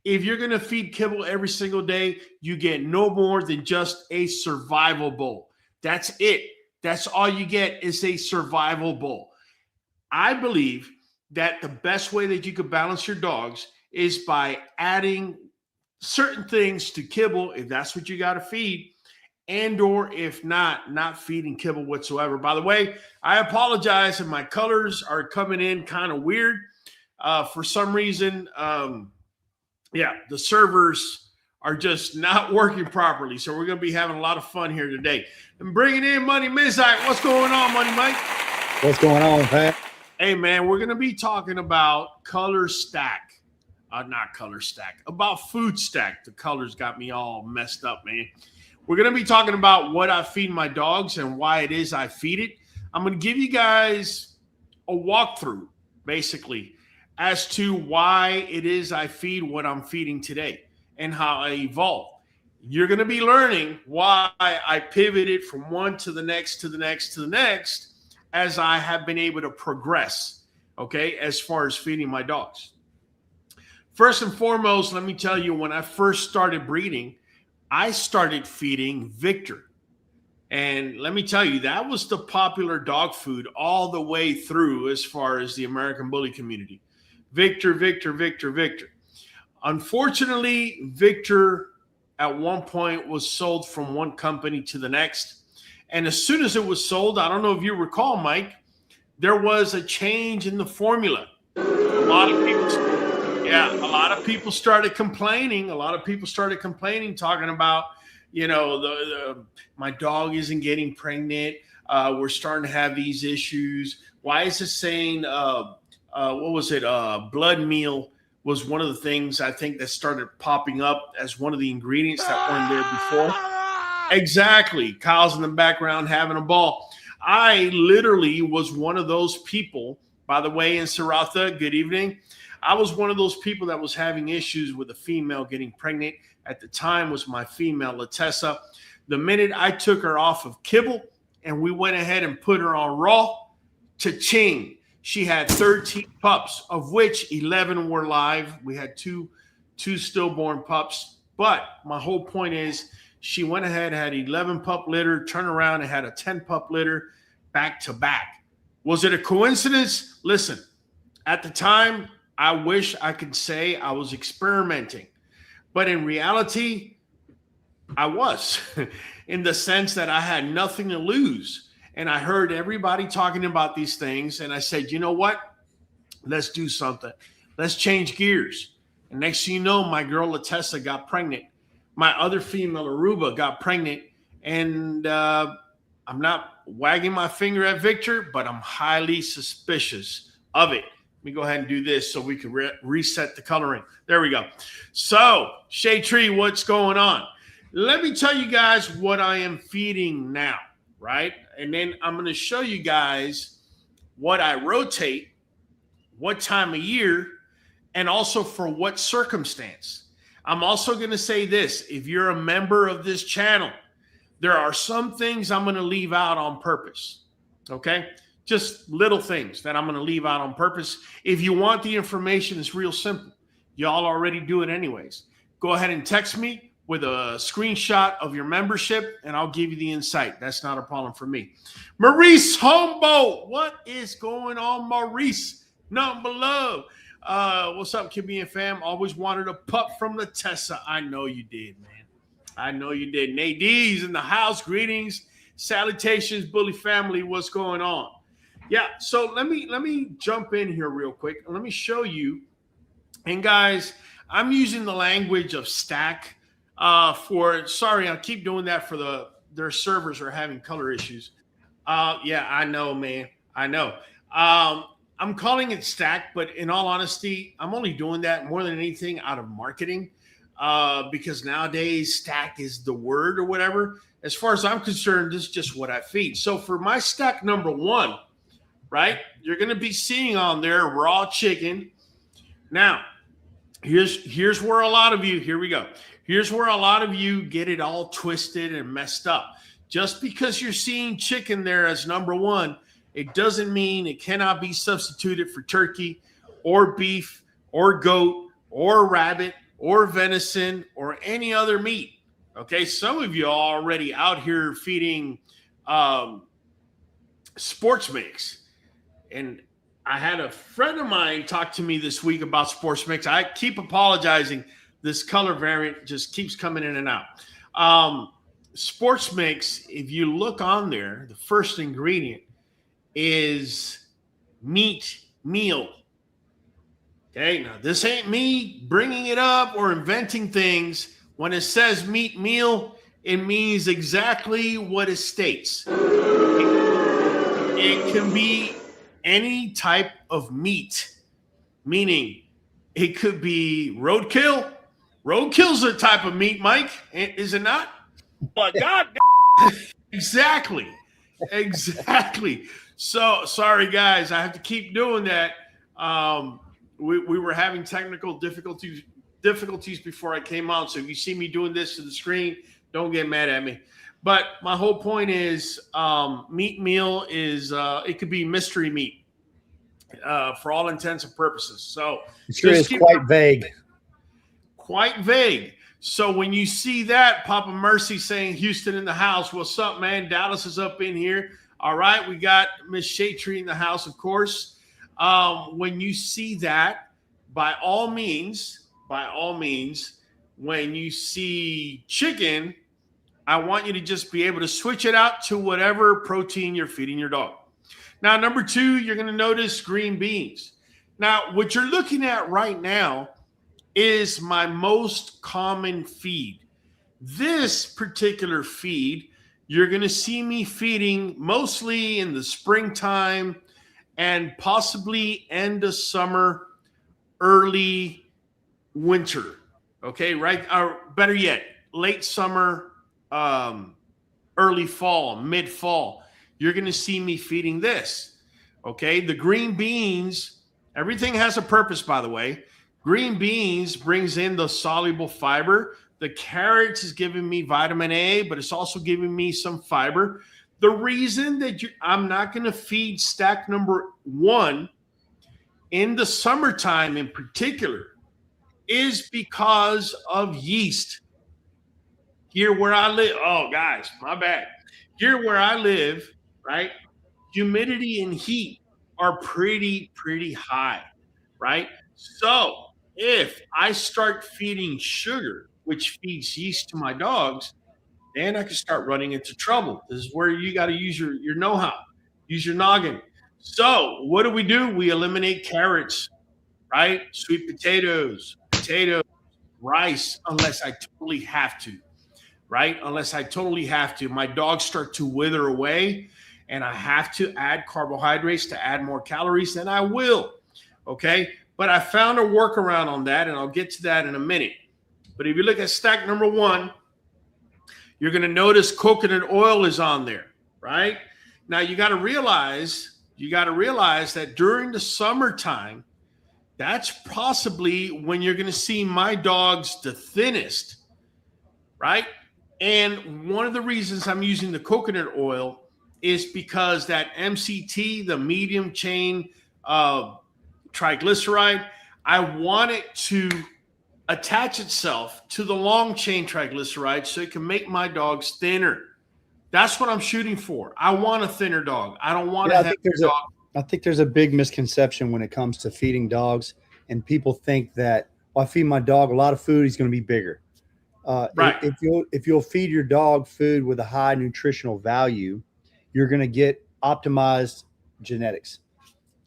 if you're going to feed kibble every single day, you get no more than just a survival bowl. That's it. That's all you get is a survival bowl. I believe that the best way that you could balance your dogs is by adding certain things to kibble, if that's what you got to feed, and or if not feeding kibble whatsoever. By the way, I apologize if my colors are coming in kind of weird. For some reason, the servers are just not working properly. So we're going to be having a lot of fun here today. And bringing in Money Mizak. What's going on, Money Mike? What's going on, Pat? Hey, man, we're going to be talking about color stack. Not color stack, about food stack. The colors got me all messed up, man. We're going to be talking about what I feed my dogs and why it is I feed it. I'm going to give you guys a walkthrough, basically, as to why it is I feed what I'm feeding today and how I evolve. You're going to be learning why I pivoted from one to the next, to the next, to the next, as I have been able to progress, okay, as far as feeding my dogs. First and foremost, let me tell you, when I first started breeding, I started feeding Victor. And let me tell you, that was the popular dog food all the way through as far as the American Bully community. Victor, Victor, Victor, Victor. Unfortunately, Victor at one point was sold from one company to the next. And as soon as it was sold, I don't know if you recall, Mike, there was a change in the formula. A lot of people started complaining. Talking about, my dog isn't getting pregnant. We're starting to have these issues. Why is it saying, blood meal was one of the things I think that started popping up as one of the ingredients that weren't there before. Exactly. Kyle's in the background having a ball. I literally was one of those people, by the way, in Saratha, good evening. I was one of those people that was having issues with a female getting pregnant. At the time was my female, Latessa. The minute I took her off of kibble and we went ahead and put her on raw, cha-ching. She had 13 pups, of which 11 were live. We had two stillborn pups. But my whole point is she went ahead, had 11 pup litter, turned around and had a 10 pup litter back to back. Was it a coincidence? Listen, at the time, I wish I could say I was experimenting. But in reality, I was in the sense that I had nothing to lose. And I heard everybody talking about these things. And I said, you know what? Let's do something. Let's change gears. And next thing you know, my girl Latessa got pregnant. My other female, Aruba, got pregnant. And I'm not wagging my finger at Victor, but I'm highly suspicious of it. Let me go ahead and do this so we can reset the coloring. There we go. So, Shade Tree, what's going on? Let me tell you guys what I am feeding now, right? And then I'm going to show you guys what I rotate, what time of year, and also for what circumstance. I'm also going to say this. If you're a member of this channel, there are some things I'm going to leave out on purpose, okay? Just little things that I'm going to leave out on purpose. If you want the information, it's real simple. Y'all already do it anyways. Go ahead and text me with a screenshot of your membership, and I'll give you the insight. That's not a problem for me. Maurice Humboldt, what is going on, Maurice? Nothing but love. What's up, Kibble fam? Always wanted a pup from Latessa. I know you did, man. I know you did. Nadine's in the house. Greetings, salutations, Bully family. What's going on? Yeah, so let me jump in here real quick. Let me show you. And guys, I'm using the language of stack sorry, I'll keep doing that for their servers are having color issues. Yeah, I know, man. I know. I'm calling it stack, but in all honesty, I'm only doing that more than anything out of marketing because nowadays stack is the word or whatever. As far as I'm concerned, this is just what I feed. So for my stack number one, right, you're going to be seeing on there raw chicken. Now, here's where a lot of you, here we go. Here's where a lot of you get it all twisted and messed up. Just because you're seeing chicken there as number one, it doesn't mean it cannot be substituted for turkey or beef or goat or rabbit or venison or any other meat. Okay, some of you are already out here feeding sports mix. And I had a friend of mine talk to me this week about sports mix. I keep apologizing. This color variant just keeps coming in and out. Sports mix, if you look on there, the first ingredient is meat meal. Okay, now this ain't me bringing it up or inventing things. When it says meat meal, it means exactly what it states. It can be any type of meat, meaning it could be roadkill. Roadkill's a type of meat, Mike, is it not? But God, exactly. So sorry, guys, I have to keep doing that. We were having technical difficulties before I came on. So if you see me doing this to the screen, don't get mad at me. But my whole point is meat meal is it could be mystery meat for all intents and purposes. So it sure is quite vague. Quite vague. So when you see that, Papa Mercy saying Houston in the house, what's up, man? Dallas is up in here. All right, we got Miss Shaytree in the house, of course. When you see that, by all means, when you see chicken, I want you to just be able to switch it out to whatever protein you're feeding your dog. Now, number two, you're going to notice green beans. Now, what you're looking at right now is my most common feed. This particular feed, you're going to see me feeding mostly in the springtime and possibly end of summer, early winter. Okay, right? Or better yet, late summer, early fall, mid-fall. You're going to see me feeding this. Okay, the green beans, everything has a purpose, by the way. Green beans brings in the soluble fiber. The carrots is giving me vitamin A, but it's also giving me some fiber. The reason that I'm not going to feed stack number one in the summertime in particular is because of yeast. Here where I live, oh, guys, my bad. Here where I live, right, humidity and heat are pretty high, right? So if I start feeding sugar, which feeds yeast to my dogs, then I can start running into trouble. This is where you got to use your know-how, use your noggin. So what do? We eliminate carrots, right? Sweet potatoes, rice, unless I totally have to, right? Unless I totally have to. My dogs start to wither away and I have to add carbohydrates to add more calories, then I will, okay? But I found a workaround on that, and I'll get to that in a minute. But if you look at stack number one, you're going to notice coconut oil is on there, right? Now, you got to realize that during the summertime, that's possibly when you're going to see my dogs the thinnest, right? And one of the reasons I'm using the coconut oil is because that MCT, the medium chain triglyceride, I want it to attach itself to the long chain triglyceride so it can make my dogs thinner. That's what I'm shooting for. I want a thinner dog. I don't want a heavier dog. I think there's a big misconception when it comes to feeding dogs, and people think that, well, I feed my dog a lot of food, he's going to be bigger. Right. If you'll feed your dog food with a high nutritional value, you're going to get optimized genetics.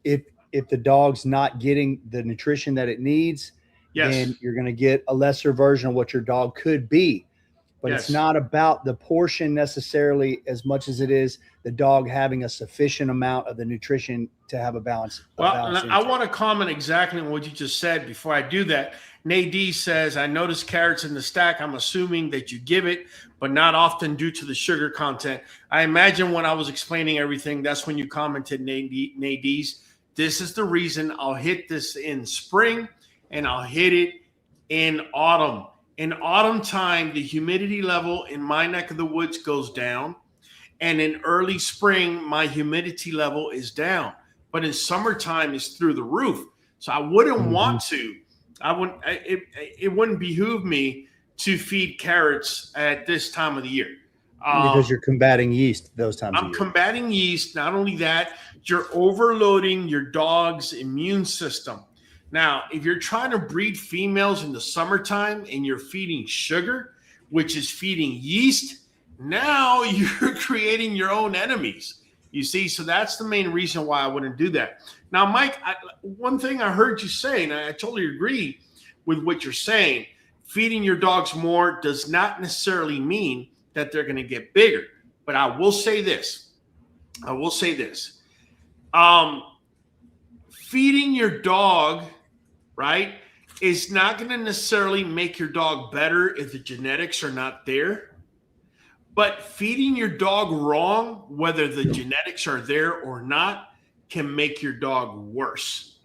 If the dog's not getting the nutrition that it needs, yes, then you're going to get a lesser version of what your dog could be. But yes, it's not about the portion necessarily as much as it is the dog having a sufficient amount of the nutrition to have a balance. Well, I want to comment exactly on what you just said. Before I do that, Nadine says, I noticed carrots in the stack. I'm assuming that you give it, but not often due to the sugar content. I imagine when I was explaining everything, that's when you commented, Nadine. This is the reason I'll hit this in spring and I'll hit it in autumn. In autumn time, the humidity level in my neck of the woods goes down. And in early spring, my humidity level is down. But in summertime, it's through the roof. So I wouldn't want to It wouldn't behoove me to feed carrots at this time of the year. Because you're combating yeast those times of I'm year. combating yeast. Not only that, you're overloading your dog's immune system. Now, if you're trying to breed females in the summertime and you're feeding sugar, which is feeding yeast, now you're creating your own enemies. You see, so that's the main reason why I wouldn't do that. Now, Mike, one thing I heard you say, and I totally agree with what you're saying, feeding your dogs more does not necessarily mean that they're going to get bigger. But I will say this. Feeding your dog, right, is not going to necessarily make your dog better if the genetics are not there. But feeding your dog wrong, whether the genetics are there or not, can make your dog worse.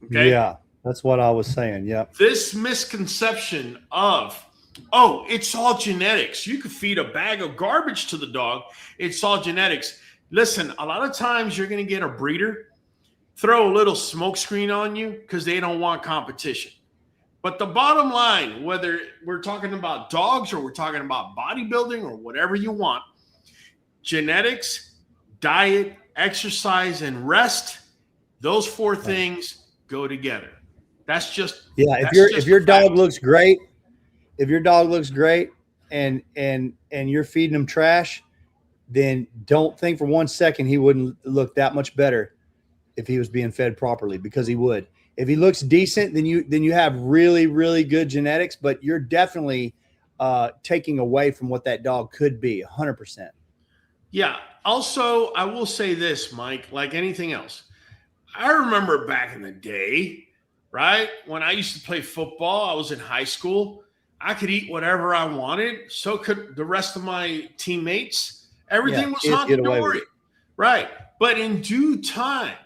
Okay? Yeah, that's what I was saying. Yeah. This misconception of, oh, it's all genetics. You could feed a bag of garbage to the dog. It's all genetics. Listen, a lot of times you're going to get a breeder throw a little smoke screen on you because they don't want competition. But the bottom line, whether we're talking about dogs or we're talking about bodybuilding or whatever you want, genetics, diet, exercise, and rest, those four things go together. That's just if your dog looks great, and you're feeding him trash, then don't think for 1 second he wouldn't look that much better if he was being fed properly, because he would. If he looks decent, then you have really, really good genetics, but you're definitely taking away from what that dog could be 100%. Yeah. Also, I will say this, Mike, like anything else. I remember back in the day, right? When I used to play football, I was in high school. I could eat whatever I wanted. So could the rest of my teammates. Everything was hunky-dory. Right. But in due time,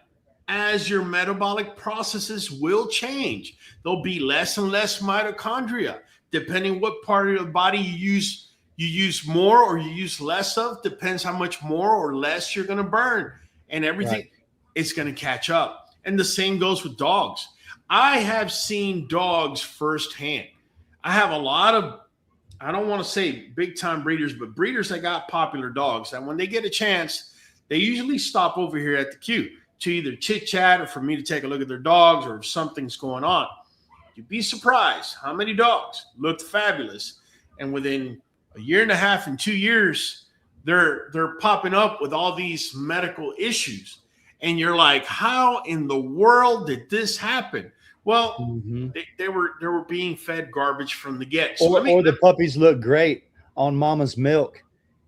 as your metabolic processes will change, there'll be less and less mitochondria, depending what part of the body you use more or you use less of, depends how much more or less you're going to burn, and everything is going to catch up. And the same goes with dogs. I have seen dogs firsthand. I have a lot of, I don't want to say big time breeders, but breeders that got popular dogs. And when they get a chance, they usually stop over here at the queue to either chit chat or for me to take a look at their dogs or if something's going on. You'd be surprised how many dogs looked fabulous. And within a year and a half and 2 years, they're popping up with all these medical issues. And you're like, how in the world did this happen? Well, they were being fed garbage from the get. So or the puppies look great on mama's milk.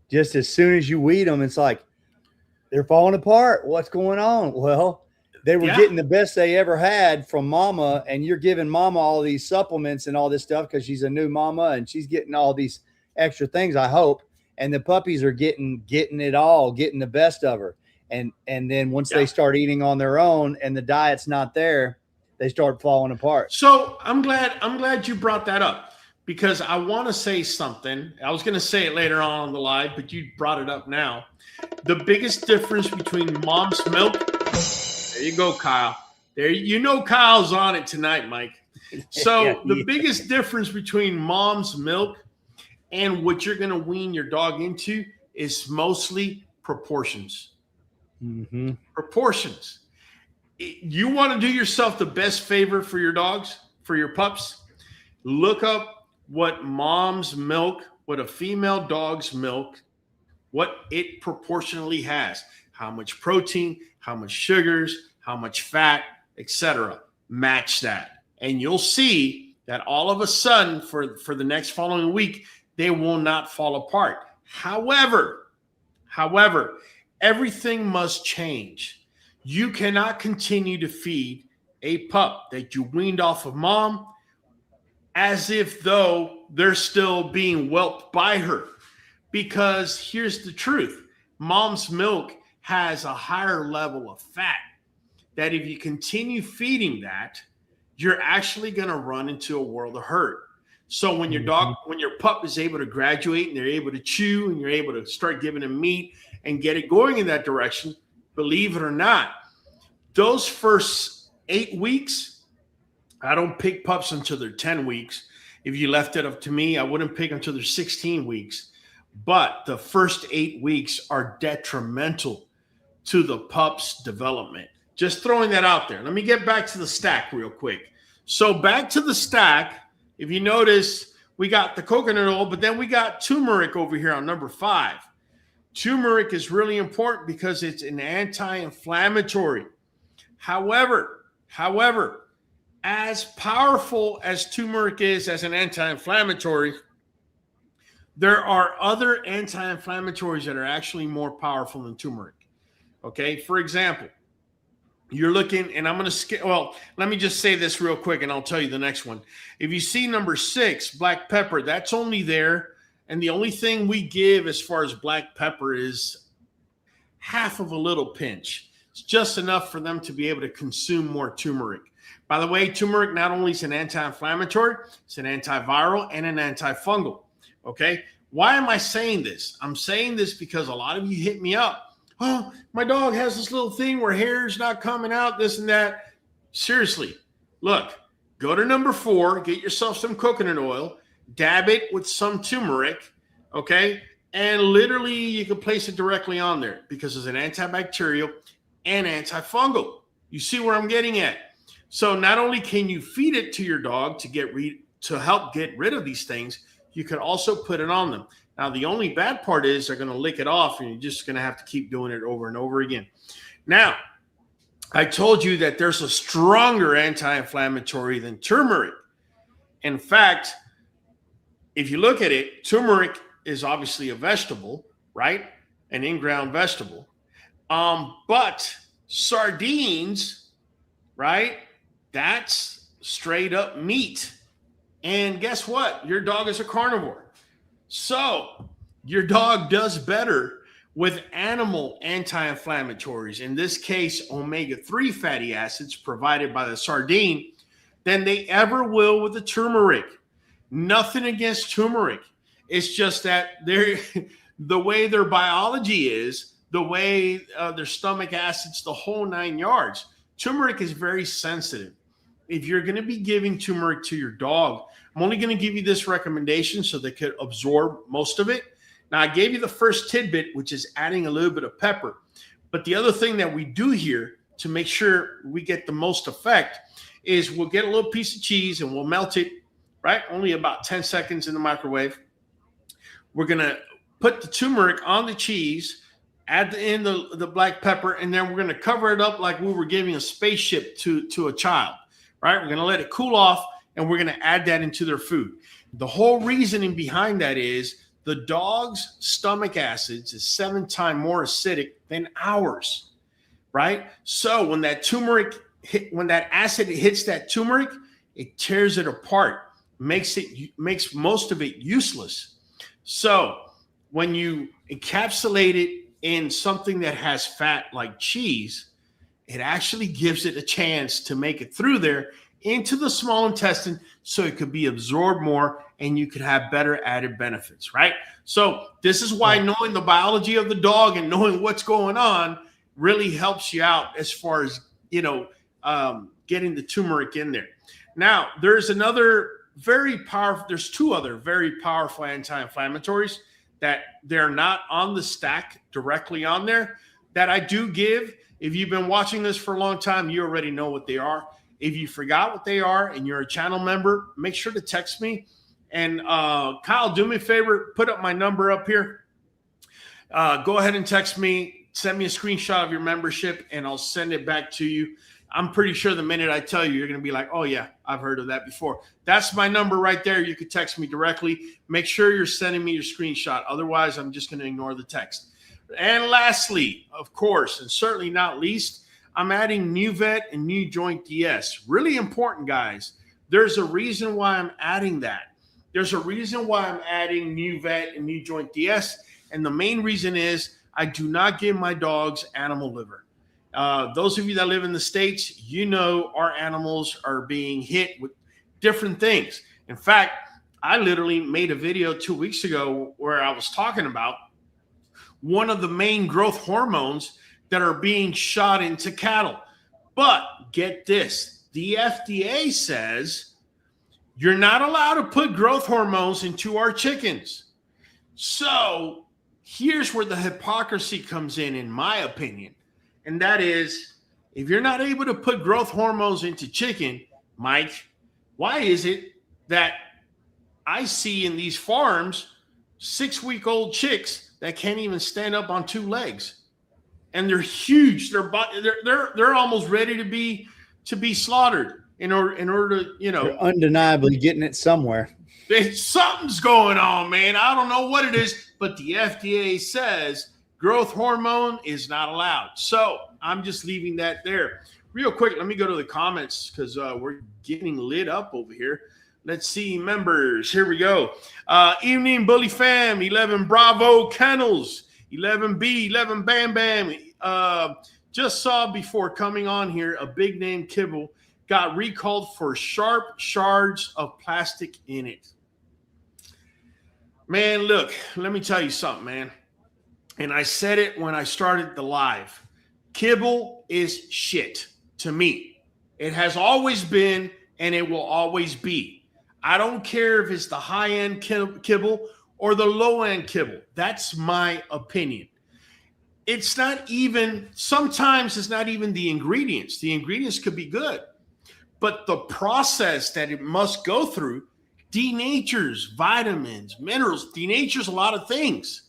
Just as soon as you weed them, it's like, they're falling apart. What's going on? Well, they were getting the best they ever had from mama, and you're giving mama all these supplements and all this stuff because she's a new mama and she's getting all these extra things, I hope. And the puppies are getting it all, getting the best of her. And then once they start eating on their own and the diet's not there, they start falling apart. So I'm glad you brought that up, because I want to say something. I was going to say it later on the live, but you brought it up now. The biggest difference between mom's milk. There you go, Kyle. Kyle's on it tonight, Mike. So the biggest difference between mom's milk and what you're going to wean your dog into is mostly proportions. Proportions. You want to do yourself the best favor for your dogs, for your pups. Look up what mom's milk, what a female dog's milk, what it proportionally has, how much protein, how much sugars, how much fat, etc. Match that. And you'll see that all of a sudden for the next following week, they will not fall apart. However, everything must change. You cannot continue to feed a pup that you weaned off of mom as if though they're still being whelped by her. Because here's the truth. Mom's milk has a higher level of fat that if you continue feeding that, you're actually going to run into a world of hurt. So when your pup is able to graduate and they're able to chew and you're able to start giving them meat and get it going in that direction, believe it or not, those first 8 weeks, I don't pick pups until they're 10 weeks. If you left it up to me, I wouldn't pick until they're 16 weeks. But the first 8 weeks are detrimental to the pup's development. Just throwing that out there. Let me get back to the stack real quick. So back to the stack. If you notice, we got the coconut oil, but then we got turmeric over here on number 5. Turmeric is really important because it's an anti-inflammatory. However, as powerful as turmeric is as an anti-inflammatory, there are other anti-inflammatories that are actually more powerful than turmeric. Okay, for example, you're looking, and I'm going to skip. Well, let me just say this real quick, and I'll tell you the next one. If you see number 6, black pepper, that's only there. And the only thing we give as far as black pepper is half of a little pinch. It's just enough for them to be able to consume more turmeric. By the way, turmeric not only is an anti-inflammatory, it's an antiviral and an antifungal. Okay, why am I saying this? I'm saying this because a lot of you hit me up. Oh, my dog has this little thing where hair's not coming out, this and that. Seriously, look, go to number 4, get yourself some coconut oil, dab it with some turmeric, okay? And literally you can place it directly on there because it's an antibacterial and antifungal. You see where I'm getting at? So not only can you feed it to your dog to help get rid of these things, you can also put it on them. Now, the only bad part is they're going to lick it off, and you're just going to have to keep doing it over and over again. Now, I told you that there's a stronger anti-inflammatory than turmeric. In fact, if you look at it, turmeric is obviously a vegetable, right? An in-ground vegetable. But sardines, right? That's straight up meat. And guess what? Your dog is a carnivore. So your dog does better with animal anti-inflammatories, in this case, omega-3 fatty acids provided by the sardine, than they ever will with the turmeric. Nothing against turmeric. It's just that the way their biology is, the way their stomach acids, the whole 9 yards. Turmeric is very sensitive. If you're going to be giving turmeric to your dog, I'm only going to give you this recommendation so they could absorb most of it. Now, I gave you the first tidbit, which is adding a little bit of pepper. But the other thing that we do here to make sure we get the most effect is we'll get a little piece of cheese and we'll melt it, right? Only about 10 seconds in the microwave. We're going to put the turmeric on the cheese, add in the black pepper, and then we're going to cover it up like we were giving a spaceship to a child, right? We're going to let it cool off, and we're going to add that into their food. The whole reasoning behind that is the dog's stomach acids is 7 times more acidic than ours, right? So when that acid hits that turmeric, it tears it apart, makes most of it useless. So when you encapsulate it in something that has fat like cheese, it actually gives it a chance to make it through there into the small intestine so it could be absorbed more and you could have better added benefits, right? So this is why knowing the biology of the dog and knowing what's going on really helps you out as far as, getting the turmeric in there. Now, there's two other very powerful anti-inflammatories that they're not on the stack directly on there that I do give. If you've been watching this for a long time, you already know what they are. If you forgot what they are and you're a channel member, make sure to text me. And Kyle, do me a favor, put up my number up here. Go ahead and text me, send me a screenshot of your membership, and I'll send it back to you. I'm pretty sure the minute I tell you, you're going to be like, oh, yeah, I've heard of that before. That's my number right there. You could text me directly. Make sure you're sending me your screenshot. Otherwise, I'm just going to ignore the text. And lastly, of course, and certainly not least, I'm adding Nuvet and NuJoint DS. Really important, guys. There's a reason why I'm adding that. There's a reason why I'm adding Nuvet and NuJoint DS. And the main reason is I do not give my dogs animal liver. Those of you that live in the States, you know our animals are being hit with different things. In fact, I literally made a video 2 weeks ago where I was talking about one of the main growth hormones that are being shot into cattle. But get this, the FDA says you're not allowed to put growth hormones into our chickens. So here's where the hypocrisy comes in my opinion. And that is, if you're not able to put growth hormones into chicken, Mike, why is it that I see in these farms 6-week-old chicks that can't even stand up on 2 legs, and they're huge? They're almost ready to be slaughtered in order to, you know, you're undeniably getting it somewhere. Something's going on, man. I don't know what it is, but the FDA says growth hormone is not allowed. So I'm just leaving that there. Real quick, let me go to the comments because we're getting lit up over here. Let's see, members. Here we go. Evening, Bully Fam, 11 Bravo Kennels, 11B, 11 Bam Bam. Just saw before coming on here, a big name Kibble got recalled for sharp shards of plastic in it. Man, look, let me tell you something, man. And I said it when I started the live. Kibble is shit to me. It has always been, and it will always be. I don't care if it's the high-end kibble or the low-end kibble. That's my opinion. It's not even, sometimes it's not even the ingredients. The ingredients could be good, but the process that it must go through denatures vitamins, minerals, denatures a lot of things.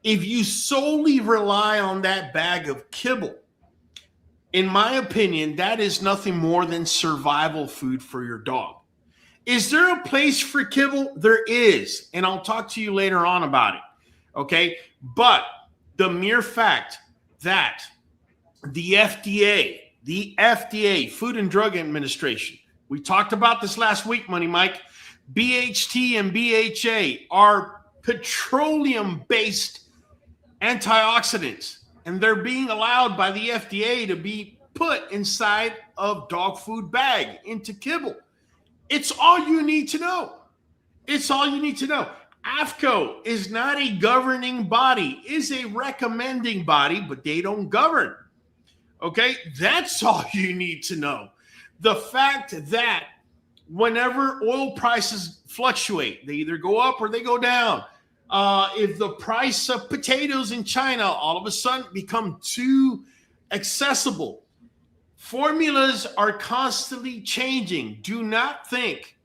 If you solely rely on that bag of kibble, in my opinion, that is nothing more than survival food for your dog. Is there a place for kibble? There is, and I'll talk to you later on about it, okay? But the mere fact that the FDA, Food and Drug Administration, we talked about this last week, Money Mike, BHT and BHA are petroleum-based antioxidants, and they're being allowed by the FDA to be put inside of dog food bag into kibble. It's all you need to know. It's all you need to know. AFCO is not a governing body, is a recommending body, but they don't govern. Okay, that's all you need to know. The fact that whenever oil prices fluctuate, they either go up or they go down. If the price of potatoes in China all of a sudden become too accessible, formulas are constantly changing. Do not think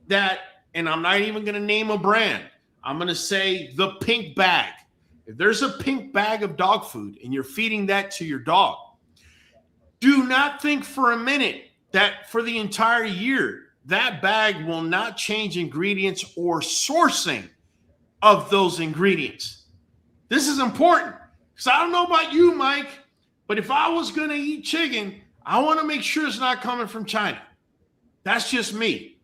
that, and I'm not even going to name a brand, I'm going to say the pink bag. If there's a pink bag of dog food and you're feeding that to your dog, do not think for a minute that for the entire year, that bag will not change ingredients or sourcing of those ingredients. This is important because I don't know about you, Mike, but if I was going to eat chicken, I want to make sure it's not coming from China. That's just me.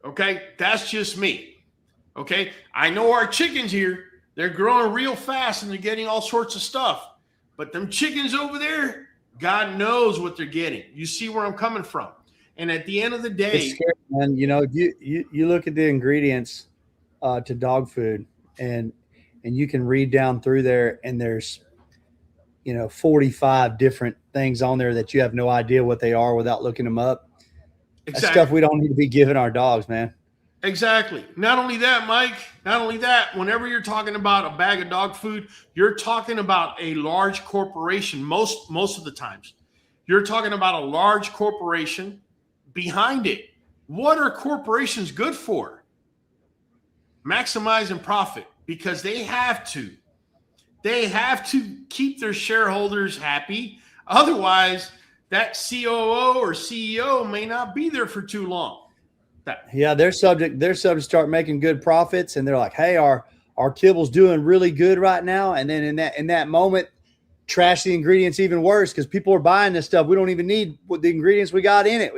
Okay? That's just me. Okay? I know our chickens here, they're growing real fast and they're getting all sorts of stuff. But them chickens over there, God knows what they're getting. You see where I'm coming from. And at the end of the day, it's scary, man. You know, you look at the ingredients to dog food, and you can read down through there, and there's 45 different things on there that you have no idea what they are without looking them up. Exactly. That's stuff we don't need to be giving our dogs, man. Exactly. Not only that, Mike, not only that, whenever you're talking about a bag of dog food, you're talking about a large corporation. Most of the times, you're talking about a large corporation behind it. What are corporations good for? Maximizing profit, because they have to keep their shareholders happy. Otherwise, that COO or CEO may not be there for too long. Yeah, they're subject to start making good profits, and they're like, hey, our kibble's doing really good right now. And then in that moment, trash the ingredients even worse, because people are buying this stuff. We don't even need what the ingredients we got in it.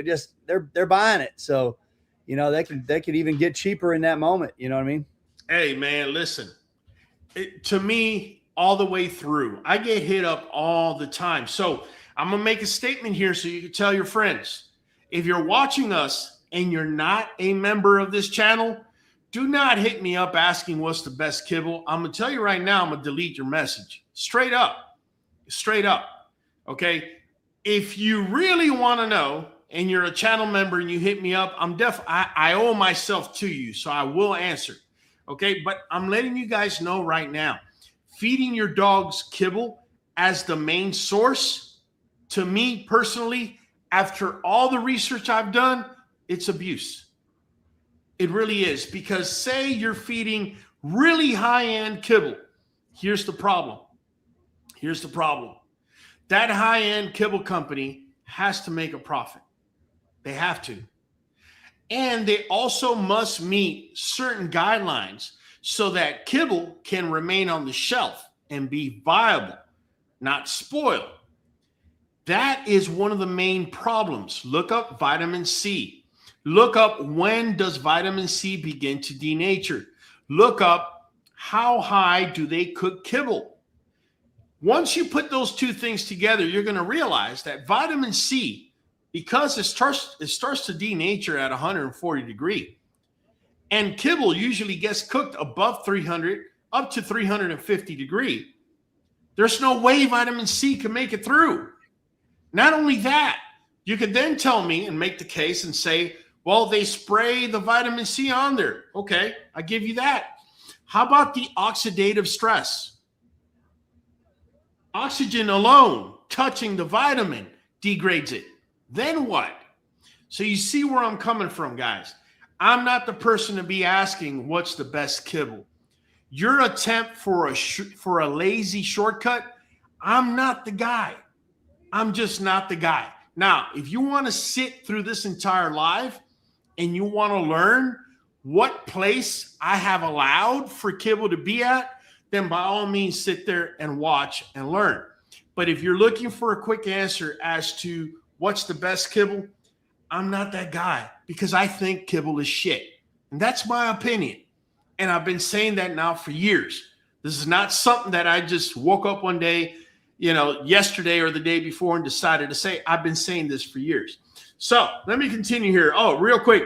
They're buying it. So, they could even get cheaper in that moment. You know what I mean? Hey, man, listen, to me, all the way through, I get hit up all the time. So I'm going to make a statement here so you can tell your friends. If you're watching us and you're not a member of this channel, do not hit me up asking what's the best kibble. I'm going to tell you right now, I'm going to delete your message. Straight up. Okay? If you really want to know, and you're a channel member and you hit me up, I owe myself to you, so I will answer. Okay, but I'm letting you guys know right now, feeding your dogs kibble as the main source, to me personally, after all the research I've done, it's abuse. It really is, because say you're feeding really high-end kibble. Here's the problem. Here's the problem. That high-end kibble company has to make a profit. They have to. And they also must meet certain guidelines so that kibble can remain on the shelf and be viable, not spoiled. That is one of the main problems. Look up vitamin C. Look up when does vitamin C begin to denature. Look up how high do they cook kibble. Once you put those two things together, you're going to realize that vitamin C, because it starts to denature at 140 degrees, and kibble usually gets cooked above 300 up to 350 degrees, there's no way vitamin C can make it through. Not only that, you could then tell me and make the case and say, well, they spray the vitamin C on there. Okay, I give you that. How about the oxidative stress? Oxygen alone touching the vitamin degrades it. Then what? So you see where I'm coming from, guys. I'm not the person to be asking what's the best kibble. Your attempt for a lazy shortcut, I'm not the guy. I'm just not the guy. Now, if you want to sit through this entire live and you want to learn what place I have allowed for kibble to be at, then by all means sit there and watch and learn. But if you're looking for a quick answer as to what's the best kibble, I'm not that guy, because I think kibble is shit. And that's my opinion. And I've been saying that now for years. This is not something that I just woke up one day, yesterday or the day before and decided to say. I've been saying this for years. So let me continue here. Oh, real quick.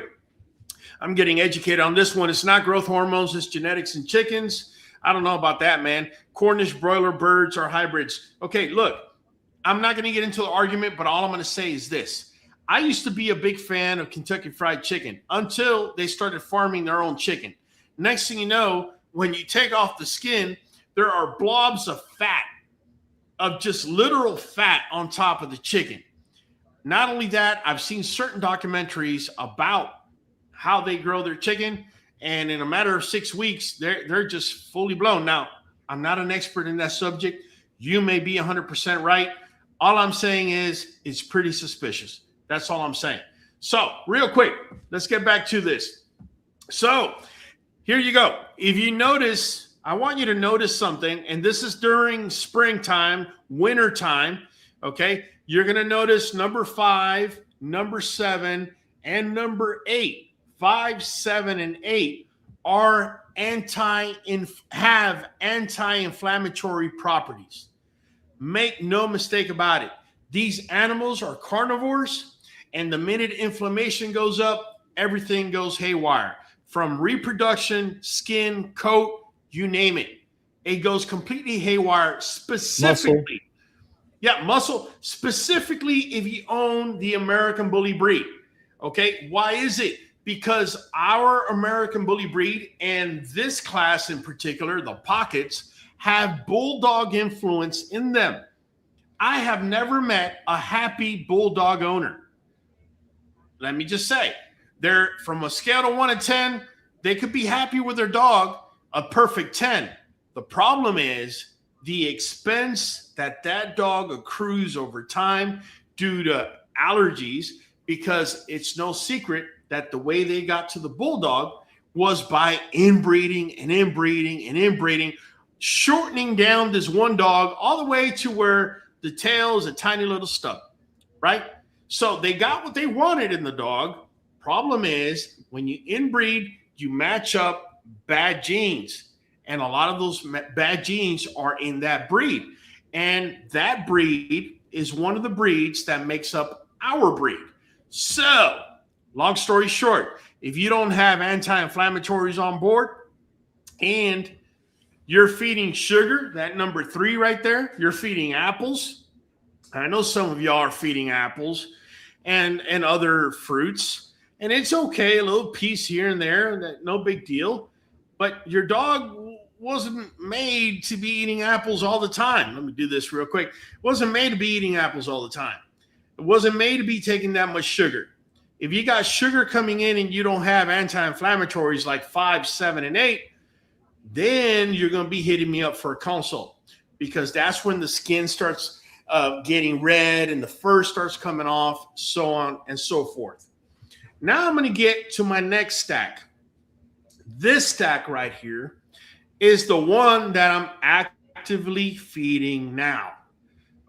I'm getting educated on this one. It's not growth hormones, it's genetics in chickens. I don't know about that, man. Cornish broiler birds are hybrids. Okay, look, I'm not going to get into the argument, but all I'm going to say is this. I used to be a big fan of Kentucky Fried Chicken until they started farming their own chicken. Next thing you know, when you take off the skin, there are blobs of fat, of just literal fat on top of the chicken. Not only that, I've seen certain documentaries about how they grow their chicken, and in a matter of 6 weeks, they're just fully blown. Now, I'm not an expert in that subject. You may be 100% right. All I'm saying is it's pretty suspicious. That's all I'm saying. So real quick, let's get back to this. So here you go. If you notice, I want you to notice something, and this is during springtime, wintertime, okay? You're going to notice number 5, number 7, and number 8. 5, 7, and 8 are have anti-inflammatory properties. Make no mistake about it. These animals are carnivores, and the minute inflammation goes up, everything goes haywire. From reproduction, skin, coat, you name it. It goes completely haywire, specifically. Muscle, specifically if you own the American Bully breed. Okay, why is it? Because our American Bully breed, and this class in particular, the pockets, have bulldog influence in them. I have never met a happy bulldog owner. Let me just say, they're from a scale of 1 to 10, they could be happy with their dog, a perfect 10. The problem is the expense that dog accrues over time due to allergies, because it's no secret that the way they got to the bulldog was by inbreeding and inbreeding and inbreeding, shortening down this one dog all the way to where the tail is a tiny little stub, right? So they got what they wanted in the dog. Problem is, when you inbreed, you match up bad genes. And a lot of those bad genes are in that breed. And that breed is one of the breeds that makes up our breed. So, long story short, if you don't have anti-inflammatories on board and you're feeding sugar, that number 3 right there, you're feeding apples. I know some of y'all are feeding apples, and other fruits. And it's okay, a little piece here and there, that no big deal. But your dog wasn't made to be eating apples all the time. Let me do this real quick. Wasn't made to be eating apples all the time. It wasn't made to be taking that much sugar. If you got sugar coming in and you don't have anti-inflammatories like 5, 7, and 8, then you're going to be hitting me up for a consult, because that's when the skin starts getting red and the fur starts coming off, so on and so forth. Now I'm going to get to my next stack. This stack right here is the one that I'm actively feeding now.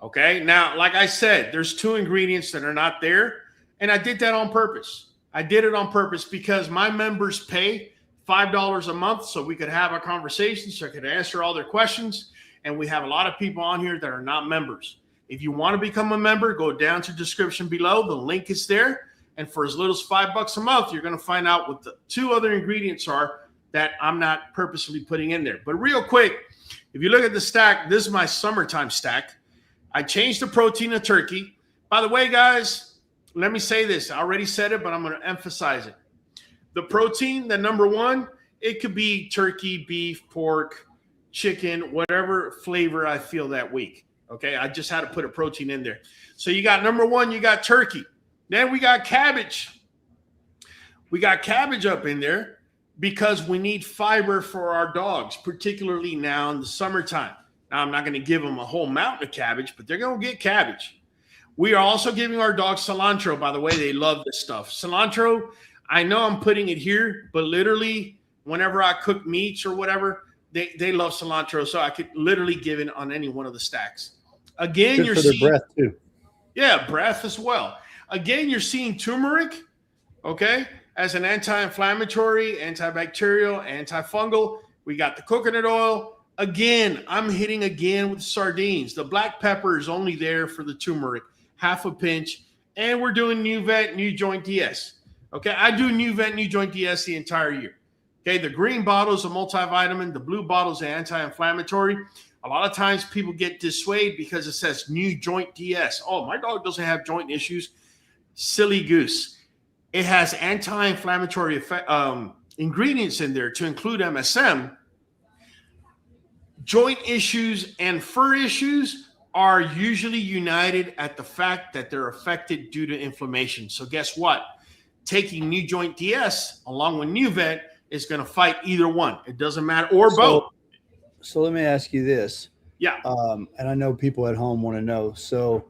Okay. Now, like I said, there's 2 ingredients that are not there. And I did that on purpose. I did it on purpose because my members pay $5 a month so we could have a conversation, so I could answer all their questions. And we have a lot of people on here that are not members. If you want to become a member, go down to the description below. The link is there. And for as little as $5 a month, you're going to find out what the 2 other ingredients are that I'm not purposely putting in there. But real quick, if you look at the stack, this is my summertime stack. I changed the protein of turkey. By the way, guys, let me say this. I already said it, but I'm going to emphasize it. The protein, the number 1, it could be turkey, beef, pork, chicken, whatever flavor I feel that week. Okay, I just had to put a protein in there. So you got number 1, you got turkey. Then we got cabbage. We got cabbage up in there because we need fiber for our dogs, particularly now in the summertime. Now, I'm not going to give them a whole mountain of cabbage, but they're going to get cabbage. We are also giving our dogs cilantro. By the way, they love this stuff. Cilantro, I know I'm putting it here, but literally whenever I cook meats or whatever, they love cilantro. So I could literally give it on any one of the stacks. Again, Good you're for seeing their breath too. Yeah, breath as well. Again, you're seeing turmeric, okay, as an anti-inflammatory, antibacterial, antifungal. We got the coconut oil. Again, I'm hitting again with sardines. The black pepper is only there for the turmeric, half a pinch. And we're doing Nuvet NuJoint DS. Okay, I do Nuvet NuJoint DS the entire year. Okay, the green bottle is a multivitamin. The blue bottle is an anti-inflammatory. A lot of times people get dissuaded because it says NuJoint DS. Oh, my dog doesn't have joint issues. Silly goose. It has anti-inflammatory ingredients in there to include MSM. Joint issues and fur issues are usually united at the fact that they're affected due to inflammation. So guess what? Taking NuJoint DS along with Nuvet is going to fight either one. It doesn't matter, or both. So let me ask you this. Yeah. And I know people at home want to know. So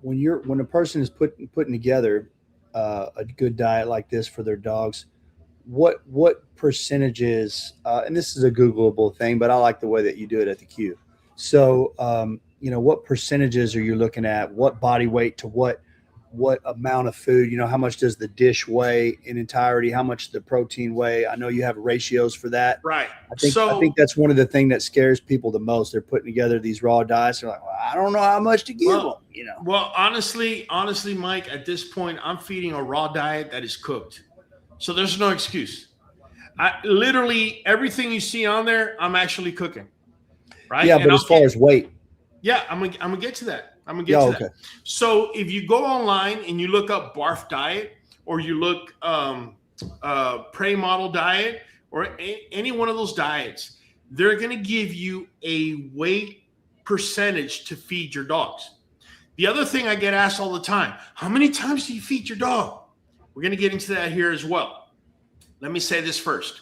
when a person is putting together a good diet like this for their dogs, what percentages, and this is a Googleable thing, but I like the way that you do it at the Q. So, what percentages are you looking at? What body weight to what amount of food? How much does the dish weigh in entirety? How much the protein weigh? I know you have ratios for that. Right. I think that's one of the things that scares people the most. They're putting together these raw diets. They're like, well, I don't know how much to give them. Well, honestly, Mike, at this point, I'm feeding a raw diet that is cooked. So there's no excuse. Literally everything you see on there, I'm actually cooking. Right. Yeah, but as far as weight. Yeah, I'm gonna get to that. That. So if you go online and you look up barf diet, or you look prey model diet, or any one of those diets, they're going to give you a weight percentage to feed your dogs. The other thing I get asked all the time, how many times do you feed your dog? We're going to get into that here as well. Let me say this first.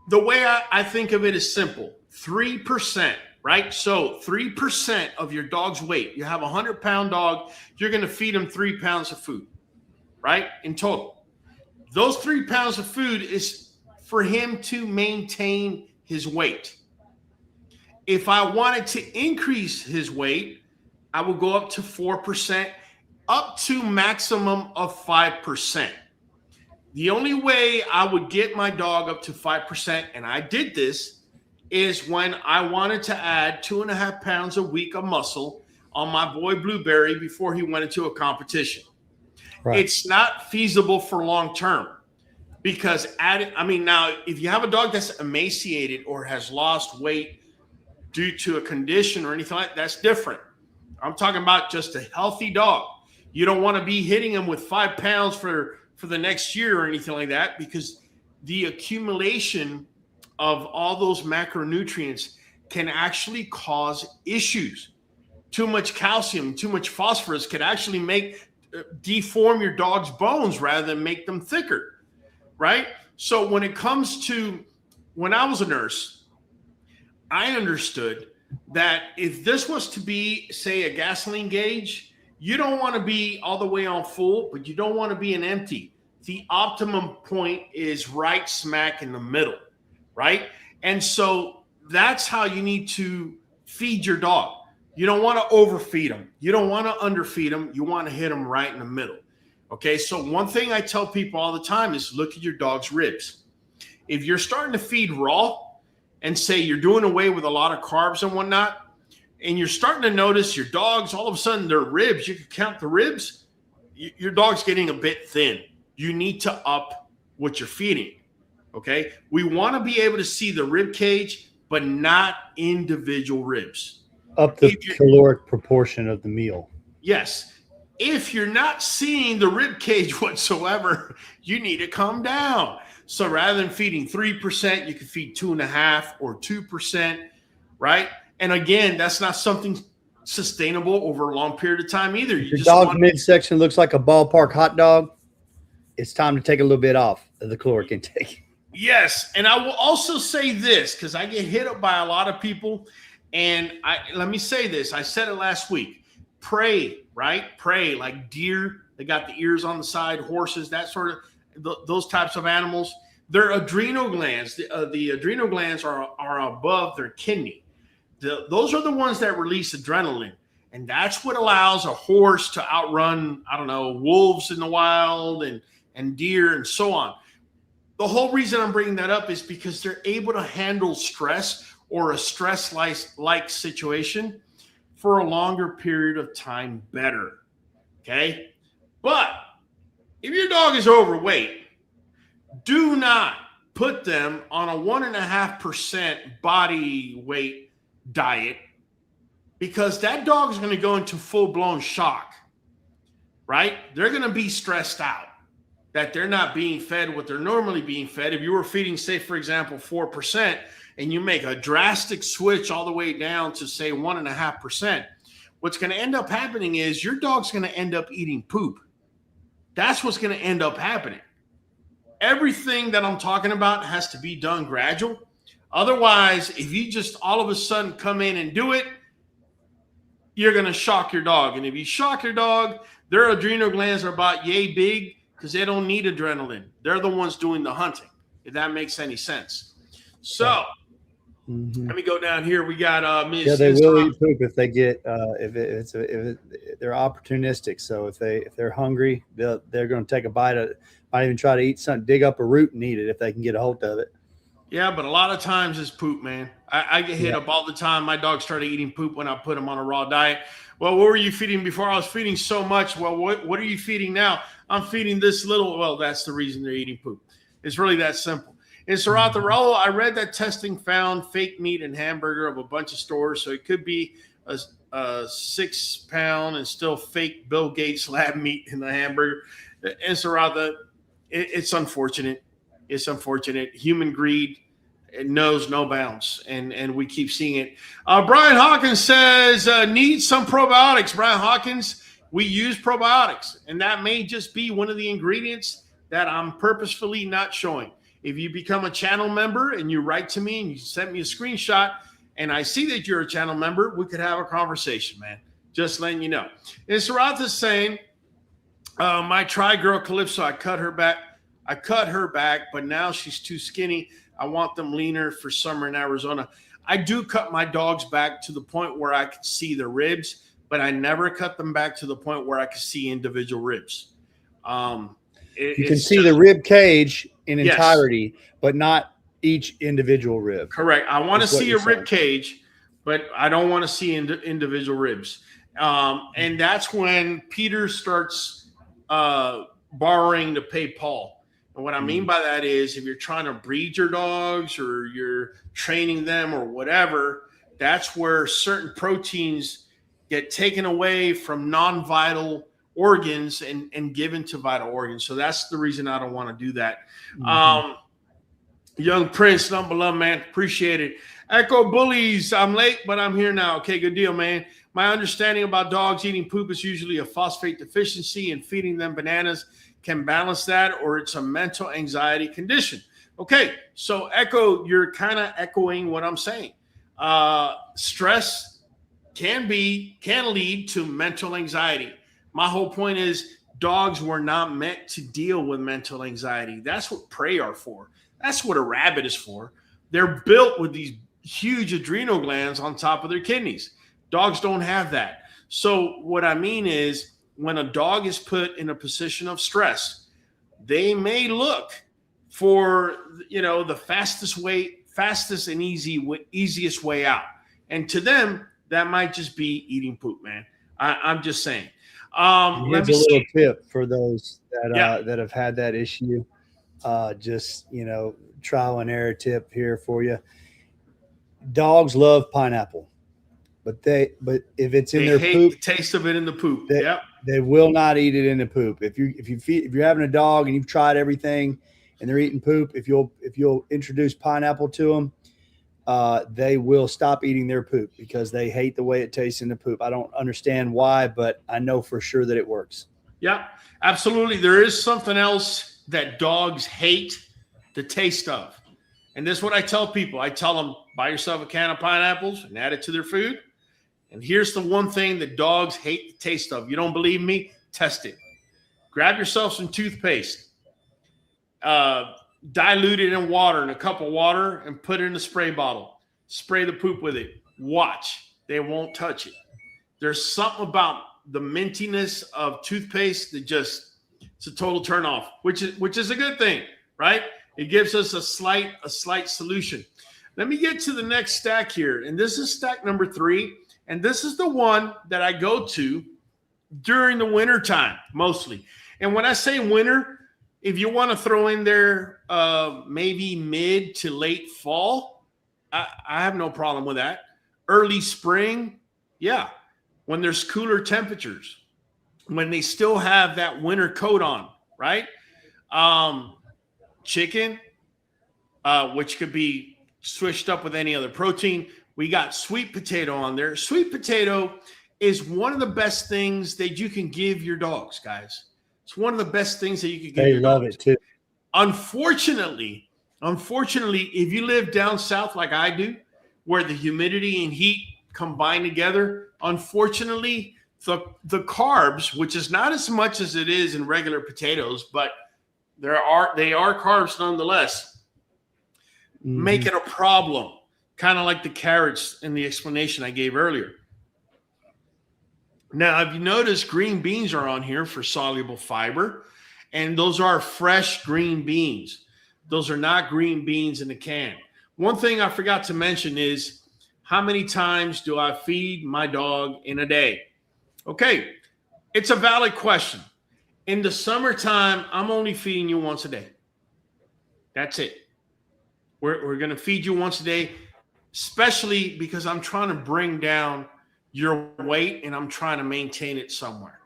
The way I think of it is simple. 3%. Right? So 3% of your dog's weight, you have a 100-pound dog, you're going to feed him 3 pounds of food, right? In total. Those 3 pounds of food is for him to maintain his weight. If I wanted to increase his weight, I would go up to 4%, up to maximum of 5%. The only way I would get my dog up to 5%, and I did this, is when I wanted to add 2.5 pounds a week of muscle on my boy Blueberry before he went into a competition. Right. It's not feasible for long term because now if you have a dog that's emaciated or has lost weight due to a condition or anything like that, that's different. I'm talking about just a healthy dog. You don't want to be hitting them with 5 pounds for the next year or anything like that, because the accumulation of all those macronutrients can actually cause issues. Too much calcium, too much phosphorus can actually deform your dog's bones rather than make them thicker, right? So when it comes to when I was a nurse, I understood that if this was to be, say, a gasoline gauge, you don't want to be all the way on full, but you don't want to be an empty. The optimum point is right smack in the middle, right? And so that's how you need to feed your dog. You don't want to overfeed them. You don't want to underfeed them. You want to hit them right in the middle. Okay, so one thing I tell people all the time is look at your dog's ribs. If you're starting to feed raw and say you're doing away with a lot of carbs and whatnot, and you're starting to notice your dogs, all of a sudden their ribs, you can count the ribs, your dog's getting a bit thin. You need to up what you're feeding, okay? We want to be able to see the rib cage, but not individual ribs. Up the caloric proportion of the meal. Yes. If you're not seeing the rib cage whatsoever, you need to come down. So rather than feeding 3%, you can feed 2.5% or 2%, right? And again, that's not something sustainable over a long period of time either. Your dog's midsection looks like a ballpark hot dog. It's time to take a little bit off of the caloric intake. Yes. And I will also say this, because I get hit up by a lot of people. And let me say this. I said it last week. Prey, right? Prey, like deer. They got the ears on the side, horses, that sort of, those types of animals. Their adrenal glands, the adrenal glands are above their kidney. Those are the ones that release adrenaline. And that's what allows a horse to outrun, I don't know, wolves in the wild and deer and so on. The whole reason I'm bringing that up is because they're able to handle stress or a stress-like situation for a longer period of time better, okay? But if your dog is overweight, do not put them on a 1.5% body weight diet, because that dog is going to go into full-blown shock, right? They're going to be stressed out that they're not being fed what they're normally being fed. If you were feeding, say, for example, 4%, and you make a drastic switch all the way down to, say, 1.5%, what's going to end up happening is your dog's going to end up eating poop. That's what's going to end up happening. Everything that I'm talking about has to be done gradual. Otherwise, if you just all of a sudden come in and do it, you're going to shock your dog. And if you shock your dog, their adrenal glands are about yay big because they don't need adrenaline. They're the ones doing the hunting, if that makes any sense. So let me go down here. We got Ms. Yeah, they will eat poop if they get if they're opportunistic. So if they're hungry, they're going to take a bite of. Might even try to eat something, dig up a root and eat it if they can get a hold of it. Yeah, but a lot of times it's poop, man. I get hit up all the time. My dog started eating poop when I put him on a raw diet. Well, what were you feeding before? I was feeding so much. Well, what are you feeding now? I'm feeding this little. Well, that's the reason they're eating poop. It's really that simple. And so, Raul, I read that testing found fake meat and hamburger of a bunch of stores. So it could be a 6 pound and still fake Bill Gates lab meat in the hamburger. And so, Raul, it's unfortunate. It's unfortunate. Human greed, it knows no bounds, and we keep seeing it. Brian Hawkins says, need some probiotics. Brian Hawkins, we use probiotics, and that may just be one of the ingredients that I'm purposefully not showing. If you become a channel member and you write to me and you send me a screenshot and I see that you're a channel member, we could have a conversation, man. Just letting you know. And Saratha's saying, my tri-girl Calypso, I cut her back, but now she's too skinny. I want them leaner for summer in Arizona. I do cut my dogs back to the point where I can see the ribs, but I never cut them back to the point where I can see individual ribs. You can see the rib cage in entirety, but not each individual rib. Correct. I want to see a rib cage, but I don't want to see individual ribs. And that's when Peter starts borrowing to pay Paul. And what I mean by that is if you're trying to breed your dogs or you're training them or whatever, that's where certain proteins get taken away from non-vital organs and given to vital organs. So that's the reason I don't want to do that. Young Prince, number love, man. Appreciate it. Echo Bullies, I'm late, but I'm here now. Okay, good deal, man. My understanding about dogs eating poop is usually a phosphate deficiency, and feeding them bananas can balance that, or it's a mental anxiety condition. Okay, so Echo, you're kind of echoing what I'm saying. Stress can lead to mental anxiety. My whole point is dogs were not meant to deal with mental anxiety. That's what prey are for. That's what a rabbit is for. They're built with these huge adrenal glands on top of their kidneys. Dogs don't have that. So what I mean is when a dog is put in a position of stress, they may look for, the fastest and easiest way out. And to them, that might just be eating poop, man. I'm just saying. Here's a little tip for those that have had that issue. Trial and error tip here for you. Dogs love pineapple, but if it's in their poop, the taste of it in the poop. They will not eat it in the poop. If you're having a dog and you've tried everything and they're eating poop, if you'll introduce pineapple to them, they will stop eating their poop because they hate the way it tastes in the poop. I don't understand why, but I know for sure that it works. Yeah, absolutely. There is something else that dogs hate the taste of. And this is what I tell people. I tell them, buy yourself a can of pineapples and add it to their food. And here's the one thing that dogs hate the taste of. You don't believe me? Test it. Grab yourself some toothpaste. Dilute it in water, in a cup of water, and put it in a spray bottle. Spray the poop with it. Watch. They won't touch it. There's something about the mintiness of toothpaste that it's a total turnoff, which is a good thing, right? It gives us a slight solution. Let me get to the next stack here. And this is stack number 3. And this is the one that I go to during the winter time, mostly. And when I say winter, if you want to throw in there maybe mid to late fall, I have no problem with that. Early spring, yeah. When there's cooler temperatures, when they still have that winter coat on, right? Chicken, which could be switched up with any other protein. We got sweet potato on there. Sweet potato is one of the best things that you can give your dogs, guys. It's one of the best things that you can give your dogs. They love it too. Unfortunately, if you live down south like I do, where the humidity and heat combine together, unfortunately, the carbs, which is not as much as it is in regular potatoes, but they are carbs nonetheless, make it a problem. Kind of like the carrots in the explanation I gave earlier. Now, if you notice, green beans are on here for soluble fiber, and those are fresh green beans. Those are not green beans in a can. One thing I forgot to mention is how many times do I feed my dog in a day? Okay, it's a valid question. In the summertime, I'm only feeding you once a day. That's it. We're going to feed you once a day, especially because I'm trying to bring down your weight and I'm trying to maintain it somewhere.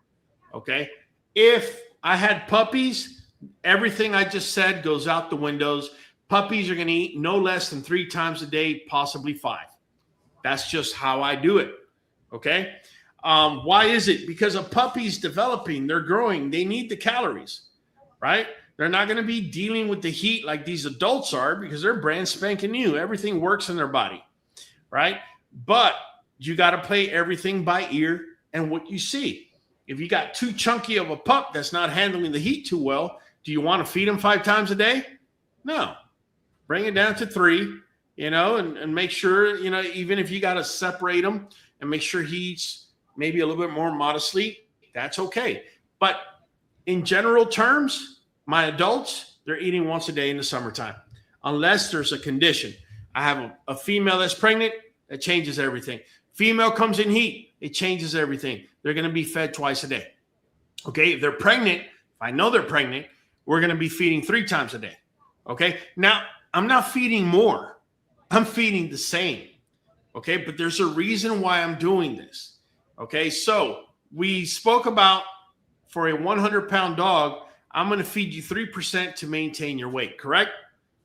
Okay. If I had puppies, everything I just said goes out the windows. Puppies are going to eat no less than 3 times a day, possibly 5. That's just how I do it. Okay. Why is it? Because a puppy's developing, they're growing, they need the calories, right? They're not going to be dealing with the heat like these adults are because they're brand spanking new. Everything works in their body, right? But you got to play everything by ear and what you see. If you got too chunky of a pup that's not handling the heat too well, do you want to feed him 5 times a day? No. Bring it down to 3, and make sure, even if you got to separate him and make sure he eats maybe a little bit more modestly, that's okay. But in general terms, my adults, they're eating once a day in the summertime, unless there's a condition. I have a female that's pregnant, that changes everything. Female comes in heat, it changes everything. They're going to be fed twice a day. Okay, if they're pregnant, if I know they're pregnant, we're going to be feeding 3 times a day. Okay, now I'm not feeding more. I'm feeding the same. Okay, but there's a reason why I'm doing this. Okay, so we spoke about for a 100-pound dog, I'm going to feed you 3% to maintain your weight, correct?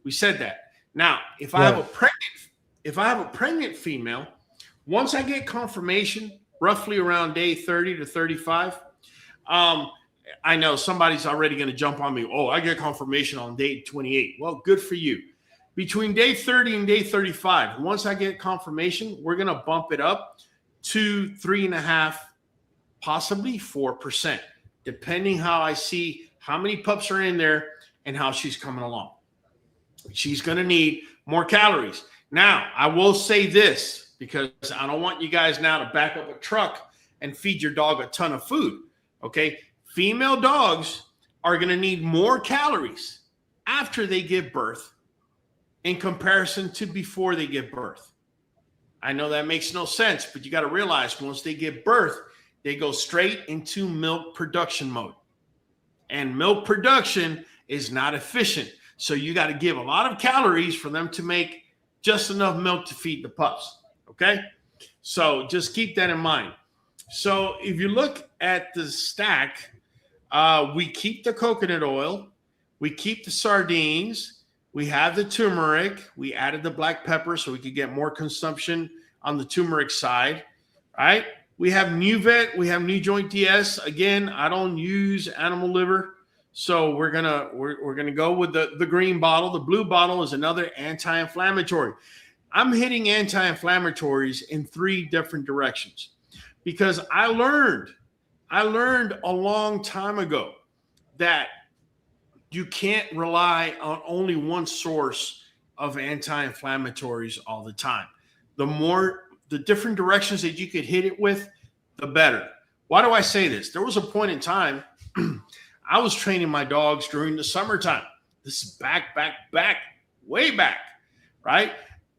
We said that. Now, if I have a pregnant female, once I get confirmation, roughly around day 30 to 35, I know somebody's already going to jump on me. Oh, I get confirmation on day 28. Well, good for you. Between day 30 and day 35, once I get confirmation, we're going to bump it up to 3.5%, possibly 4%, depending how I see how many pups are in there and how she's coming along. She's going to need more calories. Now, I will say this, because I don't want you guys now to back up a truck and feed your dog a ton of food, okay? Female dogs are going to need more calories after they give birth in comparison to before they give birth. I know that makes no sense, but you got to realize once they give birth, they go straight into milk production mode. And milk production is not efficient. So you got to give a lot of calories for them to make just enough milk to feed the pups. Okay? So just keep that in mind. So if you look at the stack, we keep the coconut oil, we keep the sardines, we have the turmeric, we added the black pepper so we could get more consumption on the turmeric side, right? We have NuVet, we have NuJoint DS. Again, I don't use animal liver, so we're gonna go with the green bottle. The blue bottle is another anti-inflammatory. I'm hitting anti-inflammatories in 3 different directions because I learned a long time ago that you can't rely on only one source of anti-inflammatories all the time. The different directions that you could hit it with, the better. Why do I say this? There was a point in time I was training my dogs during the summertime. This is way back, right?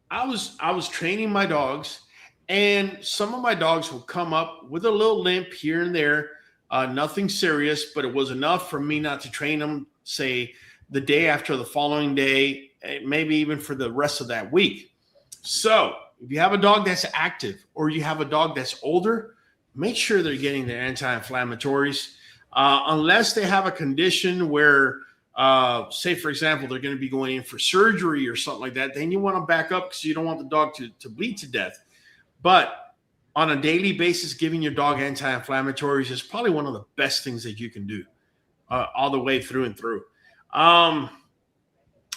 I was training my dogs, and some of my dogs would come up with a little limp here and there, nothing serious, but it was enough for me not to train them, say, the day after the following day, maybe even for the rest of that week. So if you have a dog that's active or you have a dog that's older, make sure they're getting their anti-inflammatories. Unless they have a condition where, say, for example, they're going to be going in for surgery or something like that, then you want to back up because you don't want the dog to bleed to death. But on a daily basis, giving your dog anti-inflammatories is probably one of the best things that you can do all the way through and through.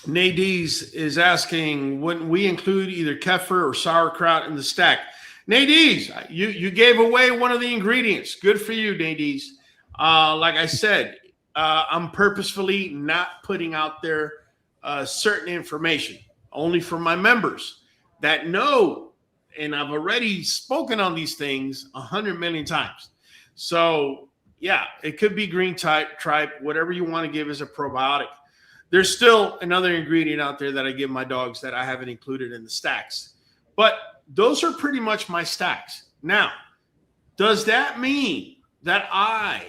Nadiz is asking, wouldn't we include either kefir or sauerkraut in the stack? Nadiz, you gave away one of the ingredients. Good for you, Nadiz. Like I said, I'm purposefully not putting out there certain information, only for my members that know, and I've already spoken on these things 100 million times. So yeah, it could be green tripe, whatever you want to give as a probiotic. There's still another ingredient out there that I give my dogs that I haven't included in the stacks. But those are pretty much my stacks. Now, does that mean that I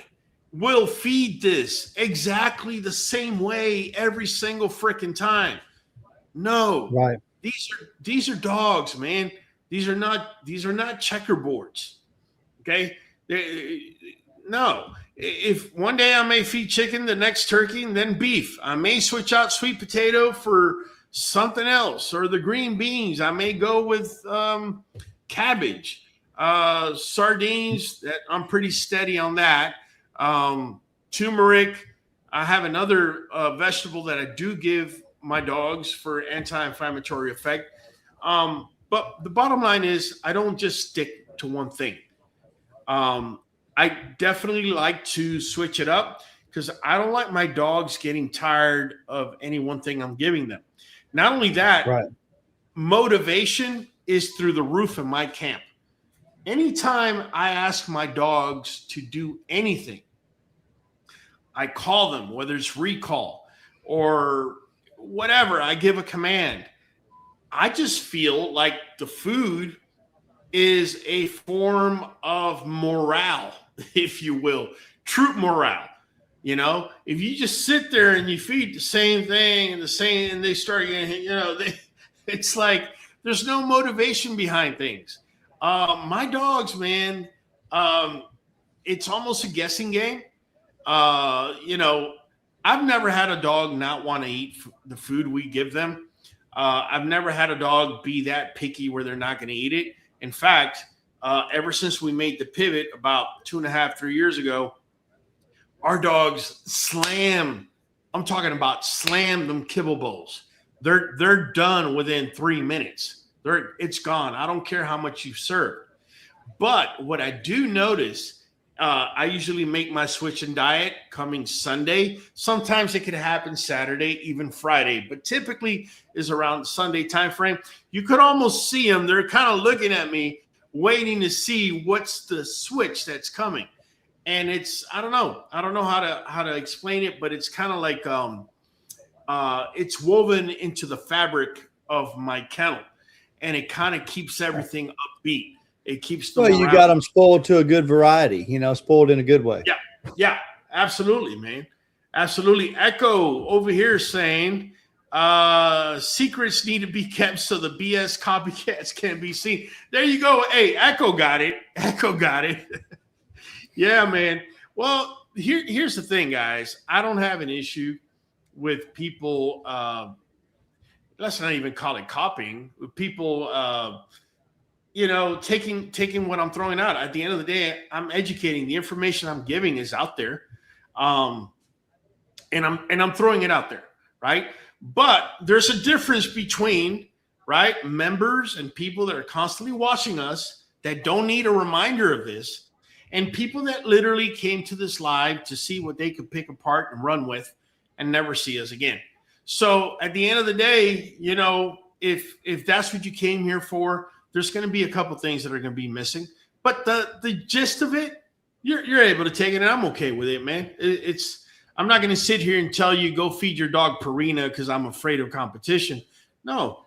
will feed this exactly the same way every single freaking time? No. Right. These are dogs, man. These are not checkerboards. Okay? No. If one day I may feed chicken, the next turkey, and then beef. I may switch out sweet potato for something else, or the green beans. I may go with cabbage, sardines. That I'm pretty steady on that. Turmeric. I have another vegetable that I do give my dogs for anti-inflammatory effect. But the bottom line is I don't just stick to one thing. I definitely like to switch it up because I don't like my dogs getting tired of any one thing I'm giving them. Not only that, right, motivation is through the roof in my camp. Anytime I ask my dogs to do anything, I call them, whether it's recall or whatever, I give a command. I just feel like the food is a form of morale, if you will, troop morale. You know, if you just sit there and you feed the same thing and they start getting, it's like there's no motivation behind things. My dogs, man, it's almost a guessing game. You know, I've never had a dog not want to eat the food we give them. I've never had a dog be that picky where they're not going to eat it. In fact, ever since we made the pivot about 2.5, 3 years ago, our dogs slam. I'm talking about slam them kibble bowls. They're done within 3 minutes. It's gone. I don't care how much you serve. But what I do notice, I usually make my switch in diet coming Sunday. Sometimes it could happen Saturday, even Friday, but typically is around Sunday time frame. You could almost see them. They're kind of looking at me, waiting to see what's the switch that's coming. And it's I don't know how to explain it, but it's kind of like it's woven into the fabric of my kennel, and it kind of keeps everything upbeat. It keeps them. Well, you got them spoiled to a good variety, spoiled in a good way. Yeah, absolutely, man. Absolutely. Echo over here saying secrets need to be kept so the BS copycats can be seen. There you go. Hey, Echo got it. Echo got it. Yeah, man. Well, here's the thing, guys. I don't have an issue with people. Let's not even call it copying. With people taking what I'm throwing out. At the end of the day, I'm educating. The information I'm giving is out there, and I'm throwing it out there, right? But there's a difference between members and people that are constantly watching us that don't need a reminder of this, and people that literally came to this live to see what they could pick apart and run with, and never see us again. So at the end of the day, if that's what you came here for, there's going to be a couple things that are going to be missing, but the gist of it, you're able to take it, and I'm okay with it, man. I'm not going to sit here and tell you go feed your dog Purina because I'm afraid of competition. No,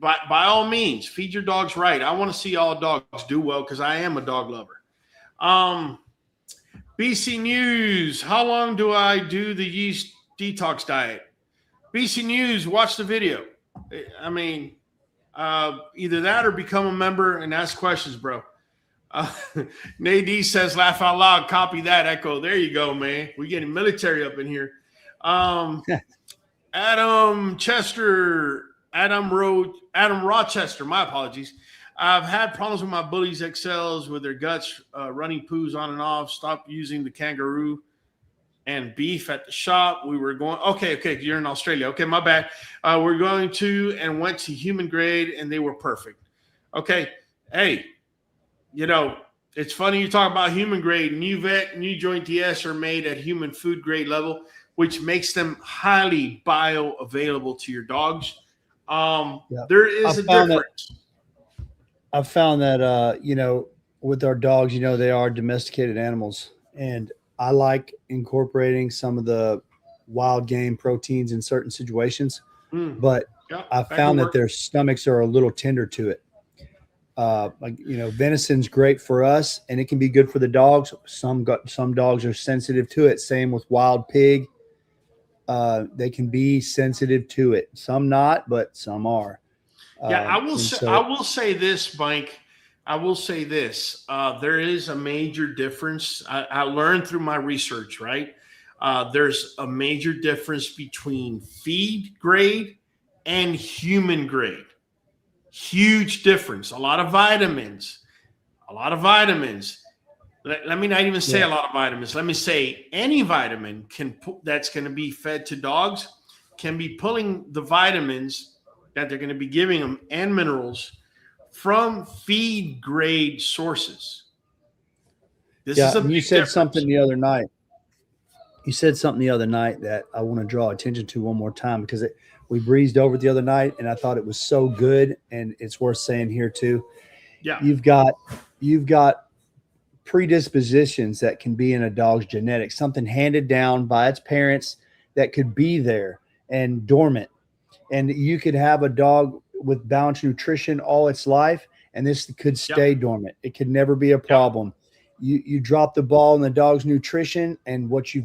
by all means, feed your dogs right. I want to see all dogs do well because I am a dog lover. BC News, how long do I do the yeast detox diet? BC News, watch the video. I mean, either that or become a member and ask questions, bro. Nadie says, laugh out loud. Copy that, Echo. There you go, man. We're getting military up in here. Adam Rochester, my apologies. I've had problems with my bullies XLs with their guts running poos on and off. Stop using the kangaroo and beef at the shop. We were going, okay, you're in Australia. Okay, my bad. We're going to and went to human grade, and they were perfect. Okay, hey, it's funny you talk about human grade. Nuvet NuJoint DS are made at human food grade level, which makes them highly bioavailable to your dogs. There is a difference. I've found that, with our dogs, they are domesticated animals, and I like incorporating some of the wild game proteins in certain situations, but I found that their stomachs are a little tender to it. Venison's great for us, and it can be good for the dogs. Some dogs are sensitive to it. Same with wild pig. They can be sensitive to it. Some not, but some are. I will say this, Mike. I will say this. There is a major difference. I learned through my research, right? There's a major difference between feed grade and human grade. Huge difference. A lot of vitamins. Let me not even say a lot of vitamins. Let me say any vitamin that's going to be fed to dogs can be pulling the vitamins that they're going to be giving them and minerals from feed grade sources. You said something the other night. You said something the other night that I want to draw attention to one more time, because we breezed over it the other night, and I thought it was so good, and it's worth saying here too. Yeah, you've got predispositions that can be in a dog's genetics, something handed down by its parents that could be there and dormant. And you could have a dog with balanced nutrition all its life, and this could stay dormant. It could never be a problem. You drop the ball in the dog's nutrition, and what you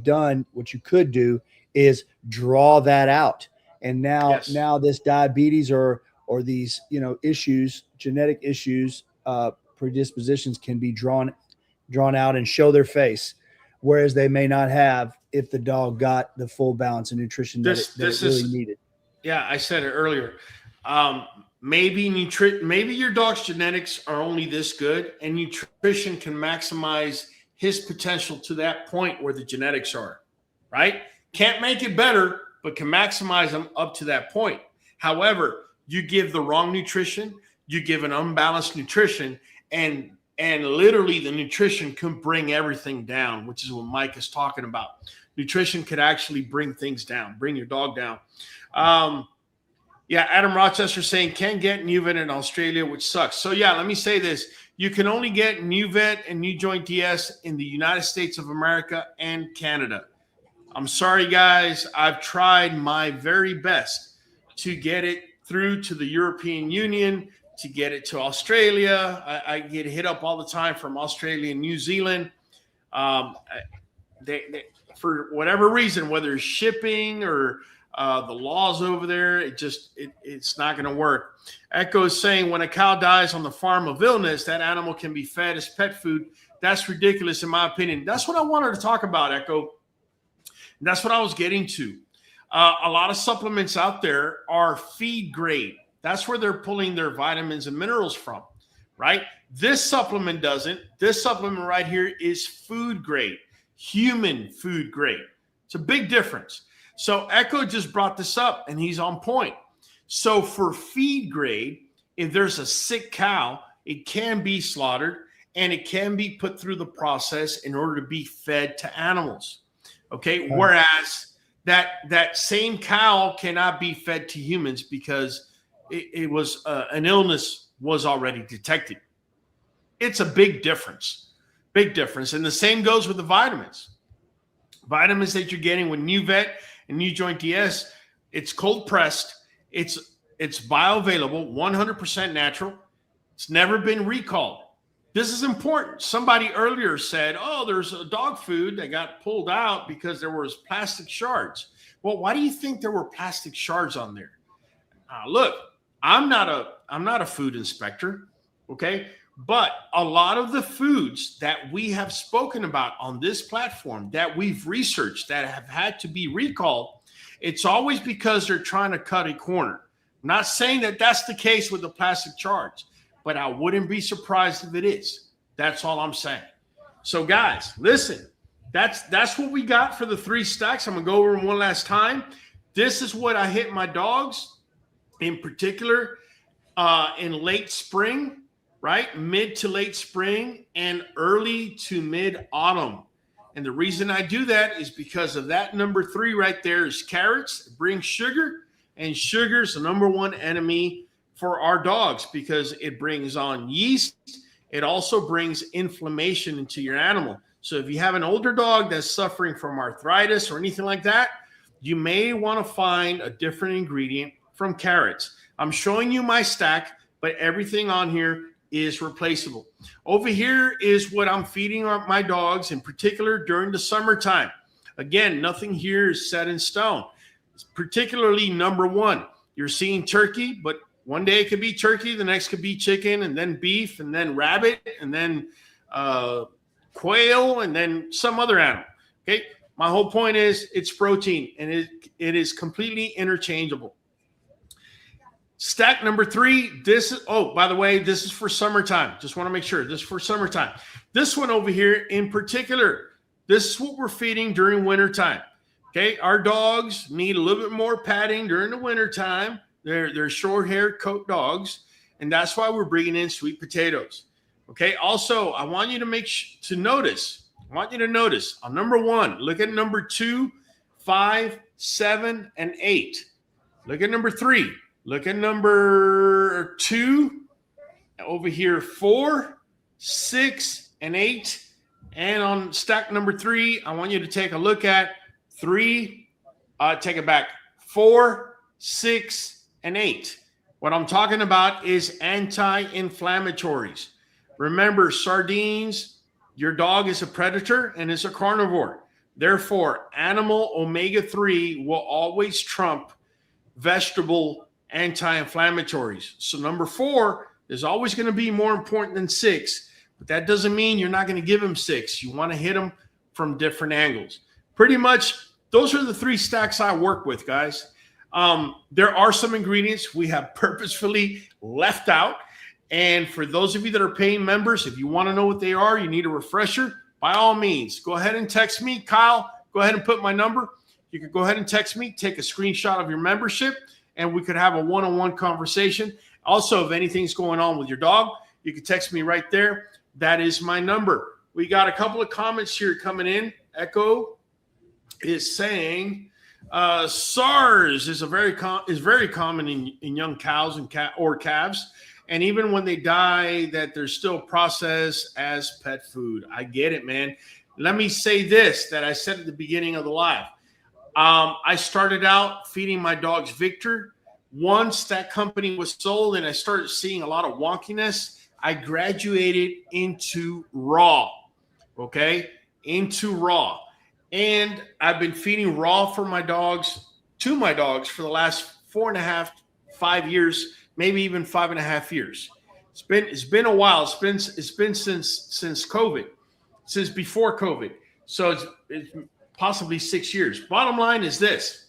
could do is draw that out. And now this diabetes or these issues, genetic issues, predispositions can be drawn out and show their face. whereas they may not have if the dog got the full balance of nutrition that it really needed. Yeah, I said it earlier. Maybe your dog's genetics are only this good, and nutrition can maximize his potential to that point where the genetics are, right? Can't make it better, but can maximize them up to that point. However, you give the wrong nutrition, you give an unbalanced nutrition, and literally the nutrition can bring everything down, which is what Mike is talking about. Nutrition could actually bring things down, bring your dog down. Yeah, Adam Rochester saying can't get NuVet in Australia, which sucks. So yeah, let me say this. You can only get NuVet and NuJoint DS in the United States of America and Canada. I'm sorry, guys. I've tried my very best to get it through to the European Union, to get it to Australia. I get hit up all the time from Australia and New Zealand. They for whatever reason, whether it's shipping or the laws over there, it's not going to work. Echo is saying when a cow dies on the farm of illness, that animal can be fed as pet food. That's ridiculous, in my opinion. That's what I wanted to talk about, Echo. And that's what I was getting to. A lot of supplements out there are feed grade. That's where they're pulling their vitamins and minerals from, right? This supplement doesn't. This supplement right here is food grade, human food grade. It's a big difference. So Echo just brought this up, and he's on point. So for feed grade, if there's a sick cow, it can be slaughtered, and it can be put through the process in order to be fed to animals. Okay, whereas that same cow cannot be fed to humans because it was an illness was already detected. It's a big difference, and the same goes with the vitamins. Vitamins that you're getting with NuVet and NuJoint DS, it's cold pressed, it's bioavailable, 100% natural. It's never been recalled. This is important. Somebody earlier said, oh, there's a dog food that got pulled out because there was plastic shards. Well, why do you think there were plastic shards on there? Look, I'm not a food inspector, okay? But a lot of the foods that we have spoken about on this platform that we've researched that have had to be recalled, it's always because they're trying to cut a corner. I'm not saying that that's the case with the plastic shards, but I wouldn't be surprised if it is. That's all I'm saying. So guys, listen, that's what we got for the 3 stacks. I'm going to go over them one last time. This is what I hit my dogs in particular in late spring, right? Mid to late spring and early to mid autumn. And the reason I do that is because of that number 3 right there is carrots. It brings sugar, and sugar is the number 1 enemy for our dogs because it brings on yeast. It also brings inflammation into your animal. So if you have an older dog that's suffering from arthritis or anything like that, you may want to find a different ingredient from carrots. I'm showing you my stack, but everything on here is replaceable. Over here is what I'm feeding my dogs, in particular during the summertime. Again, nothing here is set in stone. It's particularly number 1. You're seeing turkey, but one day it could be turkey, the next could be chicken, and then beef, and then rabbit, and then quail, and then some other animal. Okay, my whole point is it's protein, and it is completely interchangeable. Stack number 3, this is, oh, by the way, this is for summertime. Just want to make sure this is for summertime. This one over here in particular, this is what we're feeding during wintertime. Okay, our dogs need a little bit more padding during the wintertime. They're short-haired coat dogs, and that's why we're bringing in sweet potatoes. Okay, also, I want you to notice on number 1, look at number 2, 5, 7, and 8. Look at number 3. Look at number 2, over here, 4, 6, and 8. And on stack number 3, I want you to take a look at 3, take it back, 4, 6, and 8. What I'm talking about is anti-inflammatories. Remember, sardines, your dog is a predator and is a carnivore. Therefore, animal omega-3 will always trump vegetable anti-inflammatories. So number 4 is always going to be more important than 6, but that doesn't mean you're not going to give him 6. You want to hit him from different angles. Pretty much, those are the 3 stacks I work with, guys. There are some ingredients we have purposefully left out. And for those of you that are paying members, if you want to know what they are, you need a refresher, by all means, go ahead and text me. Kyle, go ahead and put my number. You can go ahead and text me, take a screenshot of your membership, and we could have a one-on-one conversation. Also, if anything's going on with your dog, you can text me right there. That is my number. We got a couple of comments here coming in. Echo is saying SARS is very common in young cows and calves, and even when they die, that they're still processed as pet food. I get it, man. Let me say this that I said at the beginning of the live. I started out feeding my dogs Victor. Once that company was sold and I started seeing a lot of wonkiness, I graduated into raw, okay? Into raw. And I've been feeding raw to my dogs for the last 4.5, 5 years, maybe even 5.5 years. It's been a while. It's been since COVID, since before COVID. So it's possibly 6 years. Bottom line is this.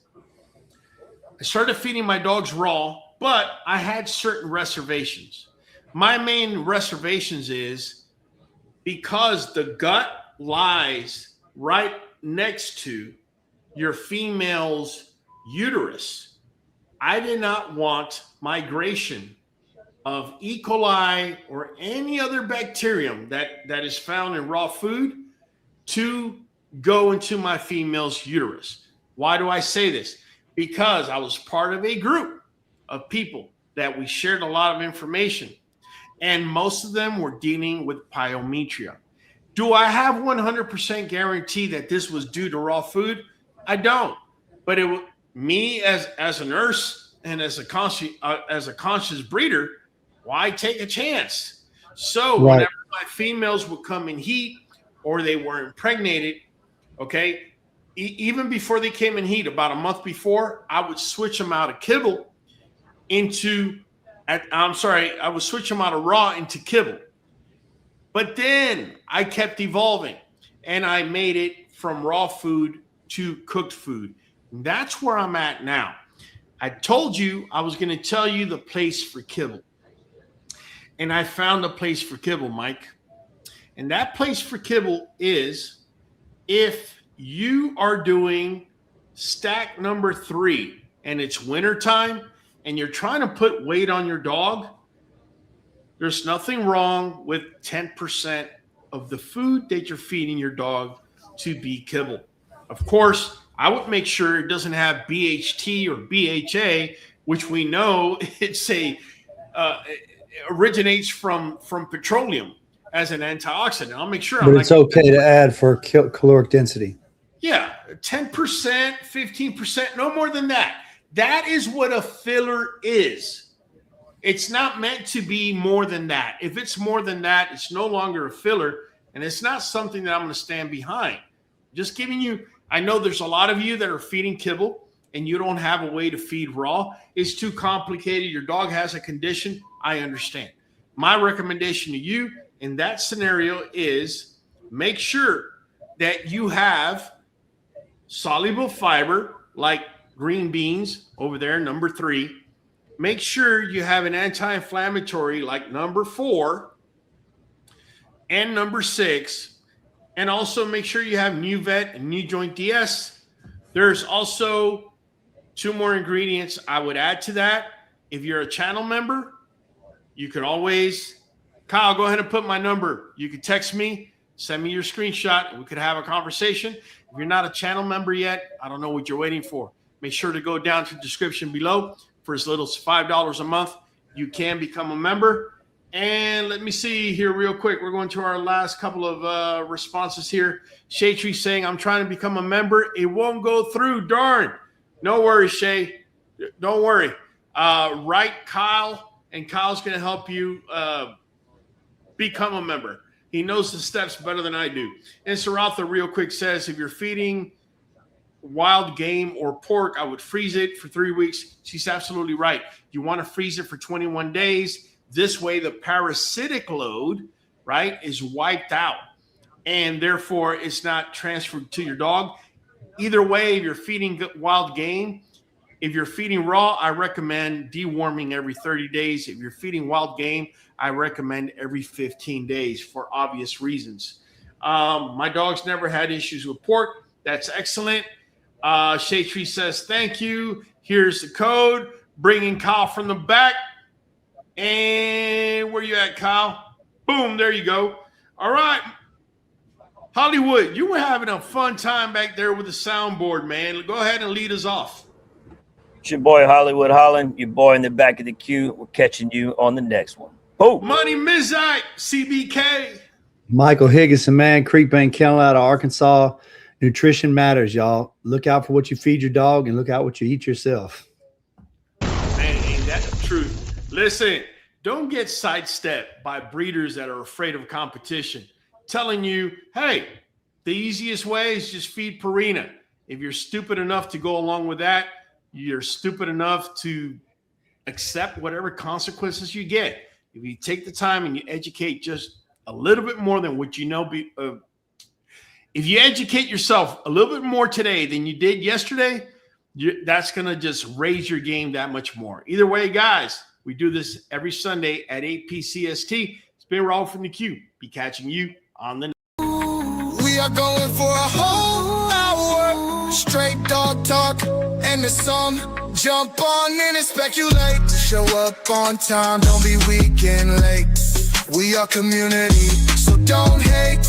I started feeding my dogs raw, but I had certain reservations. My main reservations is because the gut lies right next to your female's uterus. I did not want migration of E. coli or any other bacterium that is found in raw food to go into my female's uterus. Why do I say this? Because I was part of a group of people that we shared a lot of information, and most of them were dealing with pyometria. Do I have 100% guarantee that this was due to raw food? I don't. But me as a nurse and as a conscious breeder, why take a chance? So right. Whenever my females would come in heat or they were impregnated, okay, even before they came in heat, about a month before, I would switch them out of kibble I would switch them out of raw into kibble. But then I kept evolving and I made it from raw food to cooked food. That's where I'm at now. I told you I was going to tell you the place for kibble. And I found a place for kibble, Mike. And that place for kibble is if you are doing stack number 3 and it's wintertime and you're trying to put weight on your dog, there's nothing wrong with 10% of the food that you're feeding your dog to be kibble. Of course, I would make sure it doesn't have BHT or BHA, which we know originates from petroleum as an antioxidant. I'll make sure. But it's okay to add for caloric density. Yeah, 10%, 15%, no more than that. That is what a filler is. It's not meant to be more than that. If it's more than that, it's no longer a filler, and it's not something that I'm going to stand behind. Just giving you, I know there's a lot of you that are feeding kibble and you don't have a way to feed raw. It's too complicated. Your dog has a condition. I understand. My recommendation to you in that scenario is make sure that you have soluble fiber like green beans over there, number 3. Make sure you have an anti-inflammatory like number 4 and number 6. And also make sure you have Nuvet NuJoint DS. There's also 2 more ingredients I would add to that. If you're a channel member, you can always, Kyle, go ahead and put my number. You can text me, send me your screenshot, and we could have a conversation. If you're not a channel member yet, I don't know what you're waiting for. Make sure to go down to the description below. For as little as $5 a month, you can become a member. And let me see here real quick. We're going to our last couple of responses here. Shay Tree saying, I'm trying to become a member. It won't go through. Darn. No worries, Shay. Don't worry. Write Kyle, and Kyle's going to help you become a member. He knows the steps better than I do. And Saratha real quick says, if you're feeding wild game or pork, I would freeze it for 3 weeks. She's absolutely right. You want to freeze it for 21 days. This way, the parasitic load, right, is wiped out. and therefore it's not transferred to your dog. Either way, if you're feeding wild game, if you're feeding raw, I recommend deworming every 30 days. If you're feeding wild game, I recommend every 15 days for obvious reasons. My dog's never had issues with pork. That's excellent. Shade Tree says, thank you. Here's the code. Bringing Kyle from the back. And where you at, Kyle? Boom, there you go. All right. Hollywood, you were having a fun time back there with the soundboard, man. Go ahead and lead us off. It's your boy Hollywood Holland, your boy in the back of the queue. We're catching you on the next one. Boom. Money Mizite, CBK. Michael Higginson, man, Creekbank Kennel out of Arkansas. Nutrition matters, y'all. Look out for what you feed your dog and look out what you eat yourself. Man, ain't that the truth? Listen, don't get sidestepped by breeders that are afraid of competition, telling you, hey, the easiest way is just feed Purina. If you're stupid enough to go along with that, you're stupid enough to accept whatever consequences you get. If you take the time and you educate just a little bit more than what you know, if you educate yourself a little bit more today than you did yesterday, that's going to just raise your game that much more. Either way, guys, we do this every Sunday at 8 p.CST. It's been Raul from the Q. Be catching you on the next. We are going for a whole hour, straight dog talk, and the song. Jump on in and speculate. Show up on time, don't be weak and late. We are community, so don't hate.